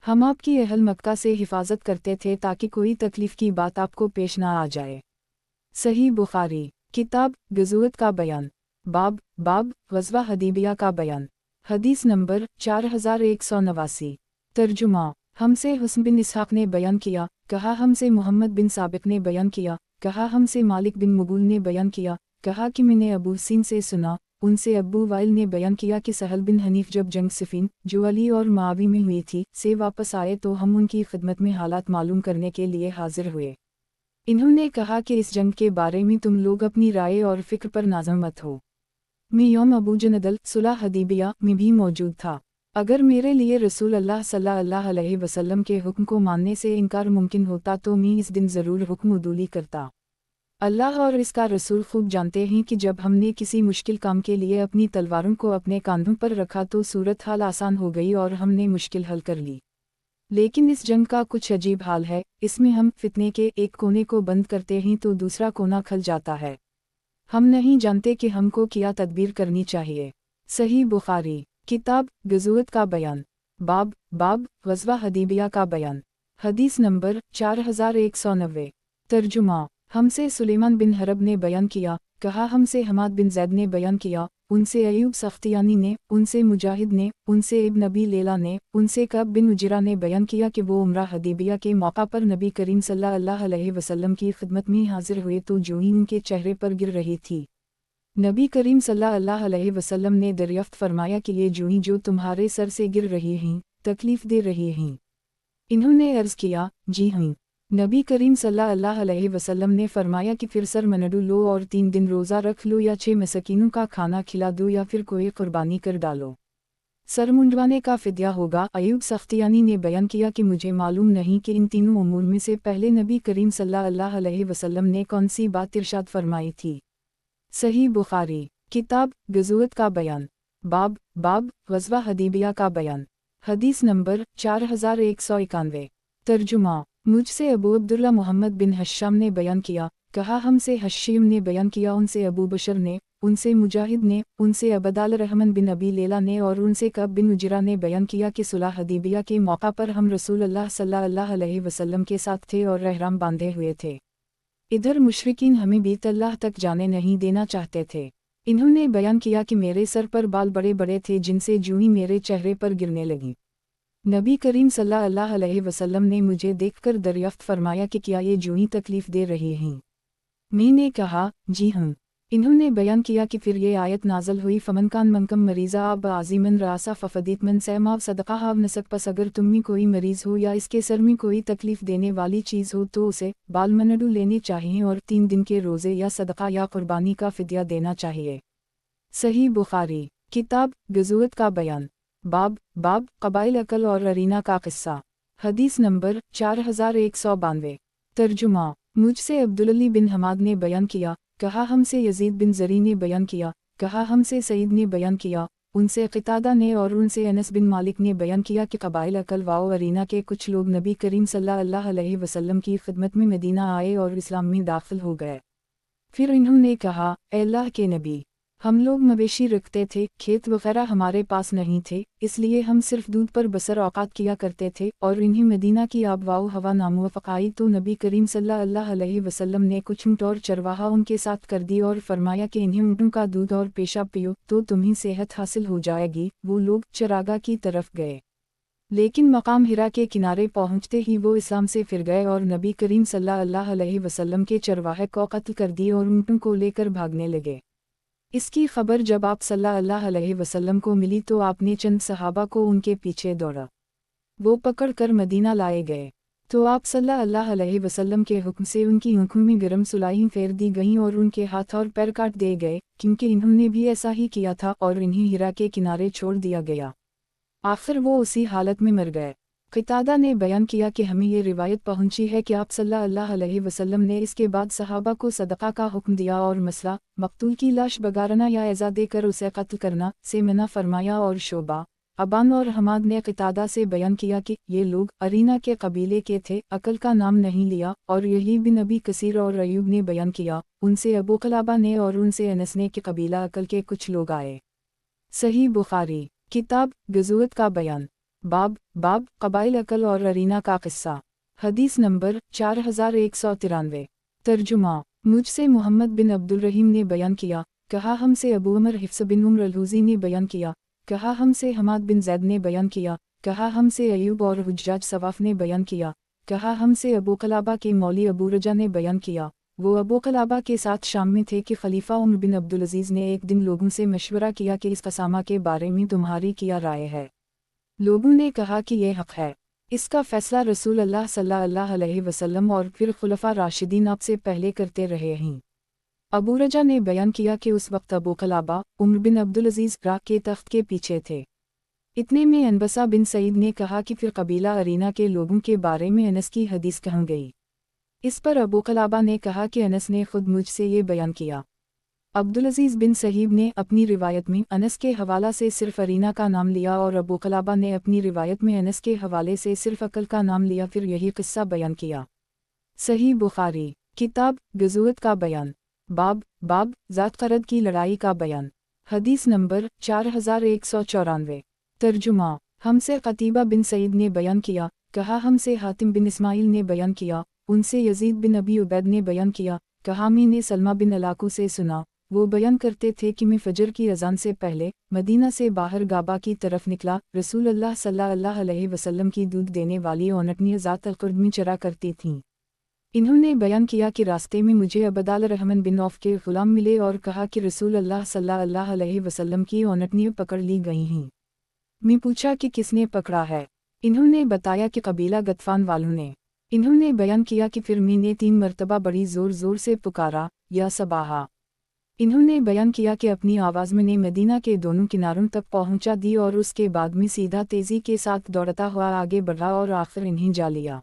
हम आपकी अहल मक्का से हिफाजत करते थे ताकि कोई तकलीफ़ की बात आपको पेश ना आ जाए। सही बुखारी किताब गज़वत का बयान बाब ग़ज़वा हदीबिया का बयान। हदीस नंबर 4189। तर्जुमा। हमसे हुस्न बिन इसहाक़ ने बयान किया, कहा हमसे मोहम्मद बिन साबिक़ ने बयान किया, कहा हमसे मालिक बिन मुगूल ने बयान किया, कहा कि मैंने अबू सीन से सुना, उनसे अबू वाइल ने बयान किया कि सहल बिन हनीफ जब जंग सिफ़ीन जो अली और मुआविया में हुई थी से वापस आए तो हम उनकी खिदमत में हालात मालूम करने के लिए हाजिर हुए। इन्होंने कहा कि इस जंग के बारे में तुम लोग अपनी राय और फ़िक्र पर नाज़म मत हो। मैं यौम अबू जंदल सुलह हदीबिया में भी मौजूद था। अगर मेरे लिए रसूल अल्लाह सल्लल्लाहु अलैहि वसल्लम के हुक्म को मानने से इनकार मुमकिन होता तो मैं इस दिन ज़रूर हुक्म उदूली करता। अल्लाह और इसका रसूल खूब जानते हैं कि जब हमने किसी मुश्किल काम के लिए अपनी तलवारों को अपने कांधों पर रखा तो सूरत हाल आसान हो गई और हमने मुश्किल हल कर ली। लेकिन इस जंग का कुछ अजीब हाल है, इसमें हम फितने के एक कोने को बंद करते हैं तो दूसरा कोना खल जाता है। हम नहीं जानते कि हमको क्या तदबीर करनी चाहिए। सही बुखारी किताब गज़वत का बयान बाब ग़ज़वा हदीबिया का बयान। हदीस नंबर 4190। तर्जुमा हमसे सुलेमान बिन हरब ने बयान किया, कहा हमसे हमाद बिन ज़ैद ने बयान किया, उनसे अयूब सख्तियानी ने, उनसे मुजाहिद ने, उनसे इब्न अबी लैला ने, उनसे कब बिन उजरा ने बयान किया कि वो उम्रा हदीबिया के मौका पर नबी करीम सल्लल्लाहु अलैहि वसल्लम की खिदमत में हाजिर हुए तो जो ही उनके चेहरे पर गिर रही थी। नबी करीम सल्लल्लाहु अलैहि वसल्लम ने दरियाफ्त फरमाया कि ये जूही जो तुम्हारे सर से गिर रही हैं, तकलीफ़ दे रही हैं। इन्होंने अर्ज़ किया, जी हाँ। नबी करीम सल्लल्लाहु अलैहि वसल्लम ने फरमाया कि फिर सर मनडू लो और 3 दिन रोज़ा रख लो या 6 मसकीनों का खाना खिला दो या फिर कोई कुर्बानी कर डालो। सर मुंडवाने का फ़िद्या होगा। अयूब सख्तियानी ने बयान किया कि मुझे मालूम नहीं कि इन तीनों उमूर में से पहले नबी करीम सल्लल्लाहु अलैहि वसल्लम ने कौन सी बात इरशाद फरमाई थी। सही बुखारी किताब गज़वत का बयान बाब ग़ज़वा हदीबिया का बयान। हदीस नंबर 4191। तर्जुमा मुझसे अबू अब्दुल्ला मोहम्मद बिन हश्शाम ने बयान किया, कहा हमसे हश्शीम ने बयान किया, उनसे अबू बशर ने, उनसे मुजाहिद ने, उनसे अबदाल रहमान बिन अबी लैला ने और उनसे कब बिन उजरा ने बयान किया कि सुलह हदीबिया के मौका पर हम रसूल अल्लाह सल्लल्लाहु अलैहि वसल्लम के साथ थे और रहराम बांधे हुए थे। इधर मुशरिकीन हमें बीत अल्लाह तक जाने नहीं देना चाहते थे। इन्होंने बयान किया कि मेरे सर पर बाल बड़े बड़े थे जिनसे जूही मेरे चेहरे पर गिरने लगी। नबी करीम सल्लल्लाहु अलैहि वसल्लम ने मुझे देखकर दरियाफ्त फरमाया कि क्या ये जूही तकलीफ़ दे रही हैं। मैंने कहा, जी हाँ। इन्होंने बयान किया कि फिर ये आयत नाज़ल हुई, फ़मन कान मनकम मरीज़ा अब आज़िमन रासा फ़फ़दीत मन सैमाव सदक़ा हाव नसक पस अगर तुम में कोई मरीज़ हो या इसके सर में कोई तकलीफ़ देने वाली चीज़ हो तो उसे बाल मनडू लेने चाहिए और 3 दिन के रोज़े या सदक़ा या कुर्बानी का फ़िद्या देना चाहिए। सही बुखारी किताब गज़वत का बयान बाब क़बाइल अकल और अरीना का क़िस्सा। हदीस नंबर 4192। तर्जुमा मुझसे अब्दुल्ली बिन हमाद ने बयान किया, कहा हमसे यजीद बिन ज़री ने बयान किया, कहा हमसे सईद ने बयान किया, उनसे क़तादा ने और उनसे अनस बिन मालिक ने बयान किया कि क़बाइल अकल वाओ अरीना के कुछ लोग नबी करीम सल्लल्लाहु अलैहि वसल्लम की खिदमत में मदीना आए और इस्लाम में दाखिल हो गए। फिर इन्होंने कहा, ए अल्लाह के नबी, हम लोग मवेशी रखते थे, खेत वगैरह हमारे पास नहीं थे, इसलिए हम सिर्फ दूध पर बसर औकात किया करते थे और इन्हीं मदीना की आबवाओ हवा नामुवफ़्फ़क़ आई तो नबी करीम सल्लल्लाहु अलैहि वसल्लम ने कुछ ऊँट और चरवाहा उनके साथ कर दी और फरमाया कि इन्हीं ऊँटों का दूध और पेशाब पियो तो तुम्हें सेहत हासिल हो जाएगी। वो लोग चरागाह की तरफ गए, लेकिन मकाम हिरा के किनारे पहुँचते ही वो इस्लाम से फिर गए और नबी करीम सल्लल्लाहु अलैहि वसल्लम के चरवाहे को कत्ल कर दिए और ऊँटों को लेकर भागने लगे। इसकी खबर जब आप सल्लल्लाहु अलैहि वसल्लम को मिली तो आपने चंद सहाबा को उनके पीछे दौड़ा, वो पकड़ कर मदीना लाए गए तो आप सल्लल्लाहु अलैहि वसल्लम के हुक्म से उनकी आँखों में गरम सुलाइयाँ फेर दी गईं और उनके हाथ और पैर काट दिए गए, क्योंकि इन्होंने भी ऐसा ही किया था और इन्हें हिरा के किनारे छोड़ दिया गया। आखिर वो उसी हालत में मर गए। क़तादा ने बयान किया कि हमें ये रिवायत पहुंची है कि आप सल्लल्लाहु अलैहि वसल्लम ने इसके बाद सहाबा को सदक़ा का हुक्म दिया और मसला मक़तूल की लाश बगारना या एज़ा देकर उसे कत्ल करना से मना फरमाया और शोबा, अबान और हमाद ने क़तादा से बयान किया कि ये लोग अरीना के कबीले के थे, अकल का नाम नहीं लिया। और यही बिन अबी कसीर और अयूब ने बयान किया, उनसे अबू क़लाबा ने और उनसे अनस ने कि कबीला अकल के कुछ लोग आए। सही बुखारी किताब गज़वत का बयान बाब क़बाइल अकल और अरीना का क़िस्सा। हदीस नंबर 4193। तर्जुमा मुझसे मोहम्मद बिन अब्दुल रहीम ने बयान किया, कहा हमसे अबू उमर हिफ्स बिन उमर अल-हुज़ी ने बयान किया, कहा हमसे हमाद बिन ज़ैद ने बयान किया, कहा हमसे अयूब और हुज्जाज सवाफ ने बयान किया, कहा हमसे अबू क़लाबा के मौली अबू रजा ने बयान किया, वो अबू क़लाबा के साथ शाम में थे कि खलीफा उमर बिन अब्दुल अज़ीज़ ने एक दिन लोगों से मशवरा किया कि इस क़सामा के बारे में तुम्हारी क्या राय है। लोगों ने कहा कि यह हक़ है, इसका फ़ैसला रसूल अल्लाह सल्लल्लाहु अलैहि वसल्लम और फिर खुलफ़ा राशिदीन आपसे पहले करते रहे हैं। अबू रजा ने बयान किया कि उस वक्त अबू क़लाबा उमर बिन अब्दुल अज़ीज़ रा के तख्त के पीछे थे। इतने में अनबसा बिन सईद ने कहा कि फिर कबीला अरीना के लोगों के बारे में अनस की हदीस कहाँ गई। इस पर अबू क़लाबा ने कहा कि अनस ने खुद मुझसे ये बयान किया। अब्दुल अज़ीज़ बिन सहीब ने अपनी रिवायत में अनस के हवाला से सिर्फ अरीना का नाम लिया और अबू क़लाबा ने अपनी रिवायत में अनस के हवाले से सिर्फ अकल का नाम लिया, फिर यही किस्सा बयान किया। सही बुखारी किताब गज़वत का बयान बाब ज़ात क़रद की लड़ाई का बयान। हदीस नंबर 4194। तर्जुमा हमसे क़तीबा बिन सईद ने बयान किया, कहा हमसे हातिम बिन इस्माइल ने बयान किया, उनसे यजीद बिन अबी उबैद ने बयान किया, कहा मैंने सलमा बिन अलाकू से सुना, वो बयान करते थे कि मैं फजर की अजान से पहले मदीना से बाहर गाबा की तरफ निकला। रसूल अल्लाह सल्लल्लाहु अलैहि वसल्लम की दूध देने वाली औनटनियाँ ज़ात अल-क़ुर्द में चरा करती थीं। इन्होंने बयान किया कि रास्ते में मुझे अबदाल रहमान बिन औफ के ग़ुलाम मिले और कहा कि रसूल अल्लाह सल्लल्लाहु अलैहि वसल्लम की औनटनियाँ पकड़ ली गई हैं। मैं पूछा कि किसने पकड़ा है। इन्होंने बताया कि कबीला गतफ़ान वालों ने। इन्होंने बयान किया कि फिर मैंने 3 मरतबा बड़ी ज़ोर ज़ोर से पुकारा, या सबाहा। इन्होंने बयान किया कि अपनी आवाज़ में ने मदीना के दोनों किनारों तक पहुंचा दी और उसके बाद में सीधा तेज़ी के साथ दौड़ता हुआ आगे बढ़ा और आखिर इन्हें जा लिया।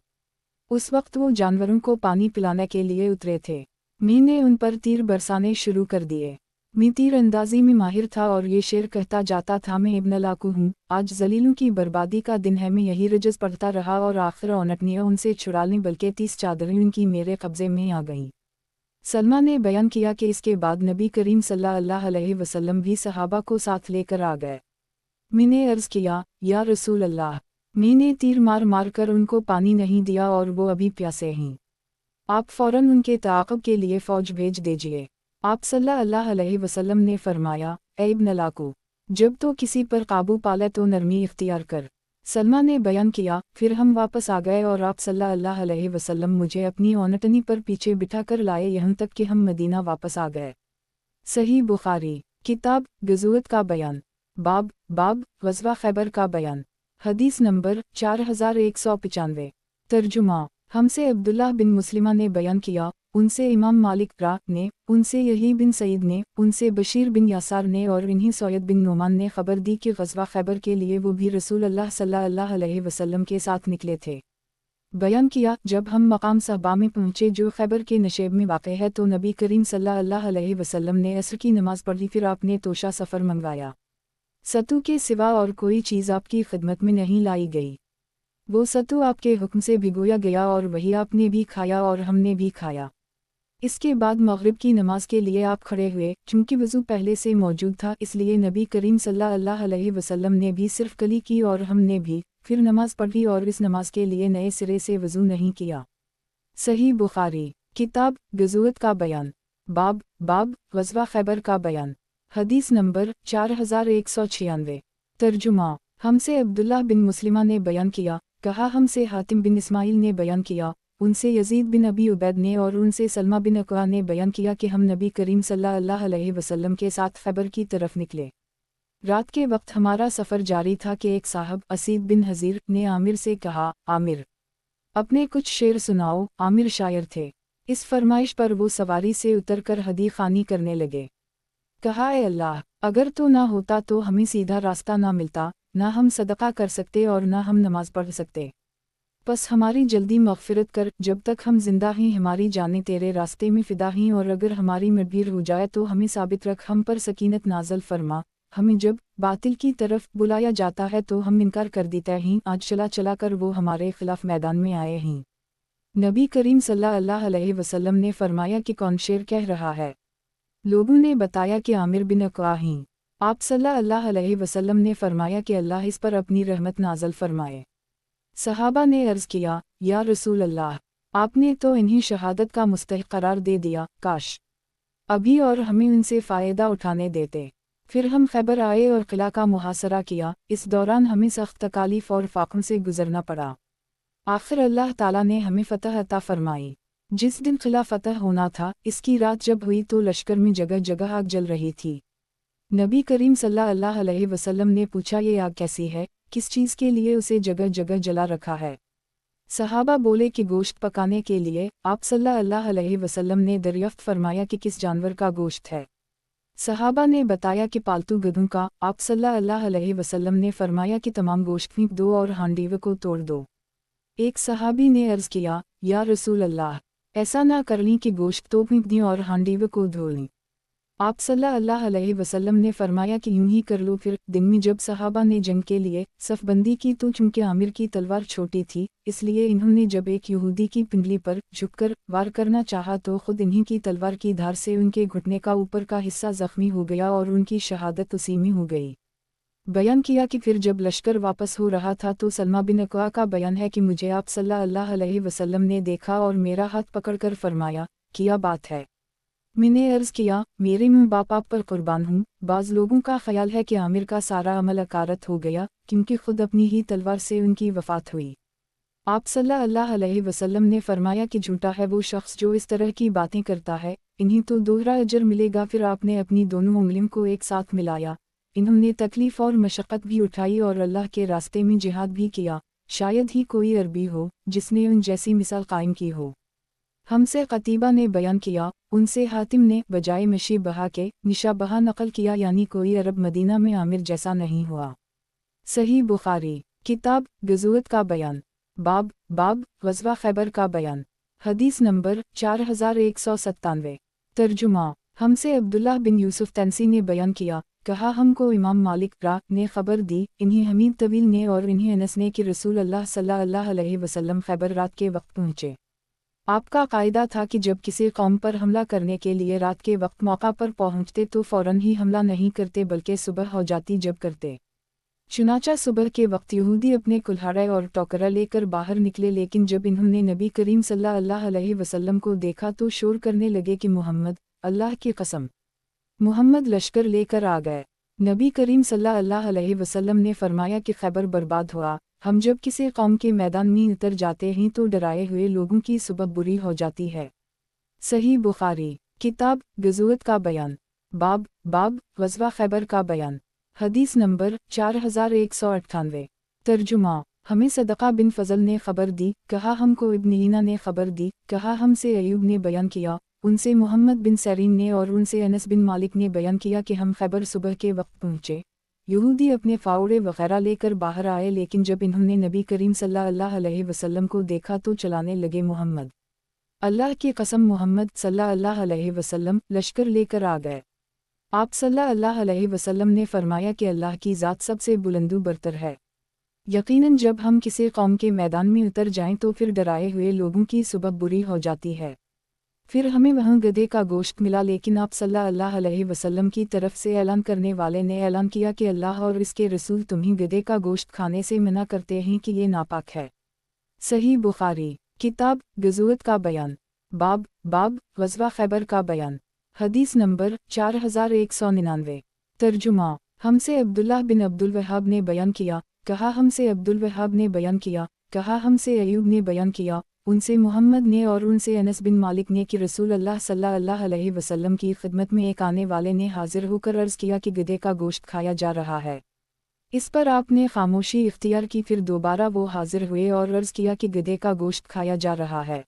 उस वक्त वो जानवरों को पानी पिलाने के लिए उतरे थे। मैंने उन पर तीर बरसाने शुरू कर दिए। मैं तीर अंदाजी में माहिर था और ये शेर कहता जाता था, मैं इब्न लाकू हूँ, आज जलीलों की बर्बादी का दिन है। मैं यही रजस पढ़ता रहा और आखिर औनटनियाँ उनसे छुड़ा लें, बल्कि 30 चादरें उनकी मेरे कब्ज़े में आ गईं। सलमा ने बयान किया कि इसके बाद नबी करीम सल्लल्लाहु अलैहि वसल्लम भी सहाबा को साथ लेकर आ गए। मैंने अर्ज़ किया, या रसूल अल्लाह, मैंने तीर मार मार कर उनको पानी नहीं दिया और वो अभी प्यासे हैं। आप फ़ौरन उनके ताक़ब के लिए फ़ौज भेज दीजिए। आप सल्लल्लाहु अलैहि वसल्लम ने फरमाया, ए इब्न लाकू, जब तो किसी पर काबू पाले तो नरमी इख्तियार कर। सलमा ने बयान किया, फिर हम वापस आ गए और आप सल्लल्लाहु अलैहि वसल्लम मुझे अपनी औनटनी पर पीछे बिठा कर लाए, यहाँ तक कि हम मदीना वापस आ गए। सही बुखारी किताब गज़वत का बयान बाब ग़ज़वा खैबर का बयान। हदीस नंबर 4195। तर्जुमा हमसे अब्दुल्लाह बिन मुस्लिमा ने बयान किया, उनसे इमाम मालिक रा ने, उनसे यही बिन सईद ने, उनसे बशीर बिन यासार ने और इन्हीं सैयद बिन नोमान ने खबर दी कि ग़ज़वा खैबर के लिए वो भी रसूल अल्लाह सल्लल्लाहु अलैहि वसल्लम के साथ निकले थे। बयान किया, जब हम मकाम सहबा में पहुँचे जो खैबर के नशेब में वाक़ है, तो नबी करीम सल्लल्लाहु अलैहि वसल्लम ने असर की नमाज़ पढ़ी, फिर आपने तोशा सफ़र मंगवाया। सतू के सिवा और कोई चीज़ आपकी खिदमत में नहीं लाई गई। वो सतू आपके हुक्म से भिगोया गया और वही आपने भी खाया और हमने भी खाया। इसके बाद मग़रिब की नमाज के लिए आप खड़े हुए, चूँकि वज़ू पहले से मौजूद था, इसलिए नबी करीम सल्लल्लाहु अलैहि वसल्लम ने भी सिर्फ कली की और हमने भी फिर नमाज पढ़ी और इस नमाज के लिए नए सिरे से वज़ू नहीं किया। सही बुखारी किताब गज़वत का बयान बाब ग़ज़वा खैबर का बयान। हदीस नंबर 4196। तर्जुमा हमसे अब्दुल्लाह बिन मुस्लिमा ने बयान किया, कहा हमसे हातिम बिन इस्माइल ने बयान किया, उनसे यजीद बिन अबी उबैद ने और उनसे सलमा बिन अक्वा ने बयान किया कि हम नबी करीम सल्लल्लाहु अलैहि वसल्लम के साथ खैबर की तरफ निकले। रात के वक्त हमारा सफ़र जारी था कि एक साहब असीद बिन हज़ीर ने आमिर से कहा, आमिर अपने कुछ शेर सुनाओ। आमिर शायर थे। इस फरमाइश पर वो सवारी से उतरकर हदी खानी करने लगे। कहा, ए अल्लाह, अगर तो ना होता तो हमें सीधा रास्ता ना मिलता, ना हम सदका कर सकते और ना हम नमाज पढ़ सकते। बस हमारी जल्दी मग़फ़िरत कर, जब तक हम जिंदा हैं हमारी जानें तेरे रास्ते में फ़िदा हैं, और अगर हमारी मदबीर हो जाए तो हमें साबित रख, हम पर सकीनत नाज़ल फरमा। हमें जब बातिल की तरफ बुलाया जाता है तो हम इनकार कर देते हैं, आज चला चला कर वो हमारे खिलाफ मैदान में आए हैं। नबी करीम सल्लल्लाहु अलैहि वसल्लम ने फरमाया कि कौन शेर कह रहा है। लोगों ने बताया कि आमिर बिन अक्वा हैं। आप सल्लल्लाहु अलैहि वसल्लम ने फरमाया कि अल्लाह इस पर अपनी रहमत नाज़ल फरमाए। सहाबा ने अर्ज़ किया, या रसूल अल्लाह, आपने तो इन्हीं शहादत का मुस्तहिक़ करार दे दिया, काश अभी और हमें उनसे फ़ायदा उठाने देते। फिर हम खैबर आए और किला का मुहासरा किया। इस दौरान हमें सख्त तकालीफ और फाक़ों से गुज़रना पड़ा। आखिर अल्लाह ताला ने हमें फ़तह अता फरमाई। जिस दिन किला फ़तह होना था, इसकी रात जब हुई तो लश्कर में जगह जगह आग जल रही थी। नबी करीम सल्लल्लाहु अलैहि वसल्लम ने पूछा, ये आग कैसी है, किस चीज़ के लिए उसे जगह जगह जला रखा है। सहाबा बोले कि गोश्त पकाने के लिए आप सल्लल्लाहु अलैहि वसल्लम ने दरियाफ्त फरमाया कि किस जानवर का गोश्त है। सहाबा ने बताया कि पालतू गधों का। आप सल्लल्लाहु अलैहि वसल्लम ने फरमाया कि तमाम गोश्त फेंक दो और हांडीवे को तोड़ दो। एक सहाबी ने अर्ज़ किया, या रसूल अल्लाह, ऐसा ना कर लीं कि गोश्त तो फेंक दें और हांडीवे को धो लें। आप सल्लल्लाहु अलैहि वसल्लम ने फरमाया कि यूं ही कर लो। फिर दिन में जब सहाबा ने जंग के लिए सफ़बंदी की तो चूंकि आमिर की तलवार छोटी थी, इसलिए इन्होंने जब एक यहूदी की पिंडली पर झुककर वार करना चाहा तो खुद इन्हीं की तलवार की धार से उनके घुटने का ऊपर का हिस्सा जख्मी हो गया और उनकी शहादत उसी में हो गई। बयान किया कि फिर जब लश्कर वापस हो रहा था तो सलमा बिन अक्वा का बयान है कि मुझे आप सल्लल्लाहु अलैहि वसल्लम ने देखा और मेरा हाथ पकड़कर फरमाया, क्या बात है? मैंने अर्ज़ किया, मेरे माँ बाप आप पर कुर्बान हूँ। बाज़ लोगों का ख्याल है कि आमिर का सारा अमल अकारत हो गया क्योंकि खुद अपनी ही तलवार से उनकी वफ़ात हुई। आप सल्लल्लाहु अलैहि वसल्लम ने फरमाया कि झूठा है वो शख्स जो इस तरह की बातें करता है, इन्हीं तो दोहरा अजर मिलेगा। फिर आपने अपनी दोनों उंगलियों को एक साथ मिलाया। इन्होंने तकलीफ़ और मशक्क़त भी उठाई और अल्लाह के रास्ते में जिहाद भी किया। शायद ही कोई अरबी हो जिसने उन जैसी मिसाल कायम की हो। हमसे क़तीबा ने बयान किया, उनसे हातिम ने बजाय मशी बहा के निशा बहा नकल किया, यानी कोई अरब मदीना में आमिर जैसा नहीं हुआ। सही बुखारी किताब गज़वत का बयान बाब ग़ज़वा खैबर का बयान। हदीस नंबर 4197। तर्जुमा। हमसे अब्दुल्लाह बिन यूसुफ तंसी ने बयान किया, कहा हमको इमाम मालिक ने खबर दी, इन्हीं हमीद तवील ने और इन्हीं अनस ने कि रसूल अल्लाह सल्लल्लाहु अलैहि वसल्लम खैबर रात के वक्त पहुँचे। आपका कायदा था कि जब किसी कौम पर हमला करने के लिए रात के वक्त मौका पर पहुँचते तो फ़ौरन ही हमला नहीं करते बल्कि सुबह हो जाती जब करते। चुनाचा सुबह के वक्त यहूदी अपने कुल्हाड़े और टोकरा लेकर बाहर निकले, लेकिन जब इन्होंने नबी करीम सल्लल्लाहु अलैहि वसल्लम को देखा तो शोर करने लगे कि मुहम्मद, अल्लाह की कसम, मुहम्मद लश्कर लेकर आ गए। नबी करीम सल्लल्लाहु अलैहि वसल्लम ने फरमाया कि खैबर बर्बाद हुआ। हम जब किसी कौम के मैदान में उतर जाते हैं तो डराए हुए लोगों की सुबह बुरी हो जाती है। सही बुखारी किताब गज़वत का बयान बाब ग़ज़वा खैबर का बयान। हदीस नंबर 4198। तर्जुमा। हमें सदक़ा बिन फ़ज़ल ने खबर दी, कहा हमको इब्न ईना ने खबर दी, कहा हमसे अयूब ने बयान किया, उनसे मोहम्मद बिन सरीन ने और उनसे अनस बिन मालिक ने बयान किया कि हम खैबर सुबह के वक्त पहुँचे। यहूदी अपने फावड़े वगैरह लेकर बाहर आए, लेकिन जब इन्होंने नबी करीम सल्लल्लाहु अलैहि वसल्लम को देखा तो चलाने लगे, मुहम्मद, अल्लाह की कसम, मुहम्मद सल्लल्लाहु अलैहि वसल्लम लश्कर लेकर आ गए। आप सल्लल्लाहु अलैहि वसल्लम ने फरमाया कि अल्लाह की ज़ात सबसे बुलंदू बरतर है। यकीनन जब हम किसी कौम के मैदान में उतर जाएं तो फिर डराए हुए लोगों की सुबह बुरी हो जाती है। फिर हमें वहाँ गधे का गोश्त मिला, लेकिन आप सल्लल्लाहु अलैहि वसल्लम की तरफ से ऐलान करने वाले ने ऐलान किया कि अल्लाह और इसके रसूल तुम्हें गधे का गोश्त खाने से मना करते हैं कि ये नापाक है। सही बुखारी किताब गज़वत का बयान बाब ग़ज़वा खैबर का बयान। हदीस नंबर 4199। तर्जुमा। हमसे अब्दुल्लाह बिन अब्दुल वहाब ने बयान किया, कहा हमसे अब्दुल वहाब ने बयान किया, कहा हमसे अयूब ने बयान किया, उनसे मोहम्मद ने और उनसे अनस बिन मालिक ने कि रसूल अल्लाह सल्लल्लाहु अलैहि वसल्लम की खिदमत में एक आने वाले ने हाजिर होकर अर्ज़ किया कि गधे का गोश्त खाया जा रहा है। इस पर आपने खामोशी इख्तियार की। फिर दोबारा वो हाजिर हुए और अर्ज़ किया कि गधे का गोश्त खाया जा रहा है।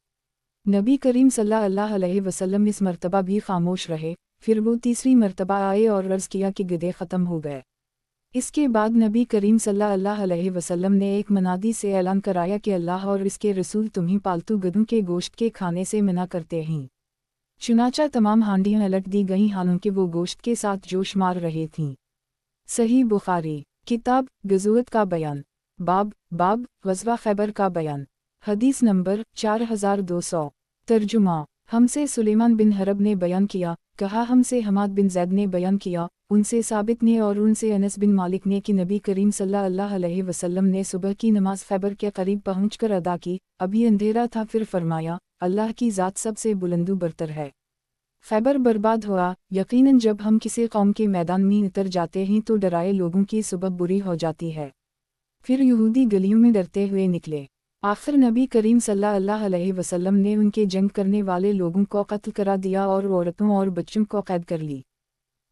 नबी करीम सल्लल्लाहु अलैहि वसल्लम इस मर्तबा भी खामोश रहे। फिर वो तीसरी मर्तबा आए और अर्ज़ किया कि गधे ख़त्म हो गए। इसके बाद नबी करीम सल्लल्लाहु अलैहि वसल्लम ने एक मनादी से ऐलान कराया कि अल्लाह और इसके रसूल तुम्हें पालतू गधों के गोश्त के खाने से मना करते हैं। चुनाचा तमाम हांडियाँ अलट दी गईं, हालांकि वो गोश्त के साथ जोश मार रहे थीं। सही बुखारी किताब गज़वत का बयान बाब ग़ज़वा खैबर का बयान। हदीस नंबर 4200। तर्जुमा। हमसे सुलेमान बिन हरब ने बयान किया, कहा हमसे हमाद बिन ज़ैद ने बयान किया, उनसे साबित ने और उनसे अनस बिन मालिक ने कि नबी करीम सल्लल्लाहु अलैहि वसल्लम ने सुबह की नमाज खैबर के करीब पहुंचकर अदा की। अभी अंधेरा था। फिर फरमाया, अल्लाह की ज़ात सबसे बुलंदू बरतर है। खैबर बर्बाद हुआ। यकीनन जब हम किसी कौम के मैदान में उतर जाते हैं तो डराए लोगों की सुबह बुरी हो जाती है। फिर यहूदी गलियों में डरते हुए निकले। आखिर नबी करीम सल्लल्लाहु अलैहि वसल्लम ने उनके जंग करने वाले लोगों को कत्ल करा दिया और औरतों और बच्चों को कैद कर ली।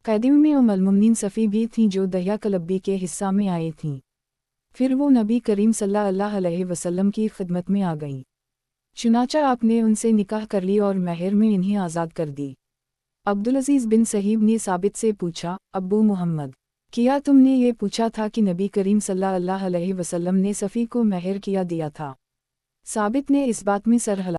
कैदियों में उम्मुल मोमिनीन सफ़ी भी थीं जो दहिया कलब्बी के हिस्सा में आई थीं। پھر وہ نبی کریم صلی اللہ علیہ وسلم کی خدمت میں آ گئیں۔ چنانچہ آپ نے ان سے نکاح کر لی اور مہر میں انہیں آزاد کر دی۔ عبدالعزیز بن صہیب نے ثابت سے پوچھا، ابو محمد، کیا تم نے یہ پوچھا تھا کہ نبی کریم صلی اللہ علیہ وسلم نے صفی کو مہر کیا دیا تھا؟ ثابت نے اس بات میں سر ہلا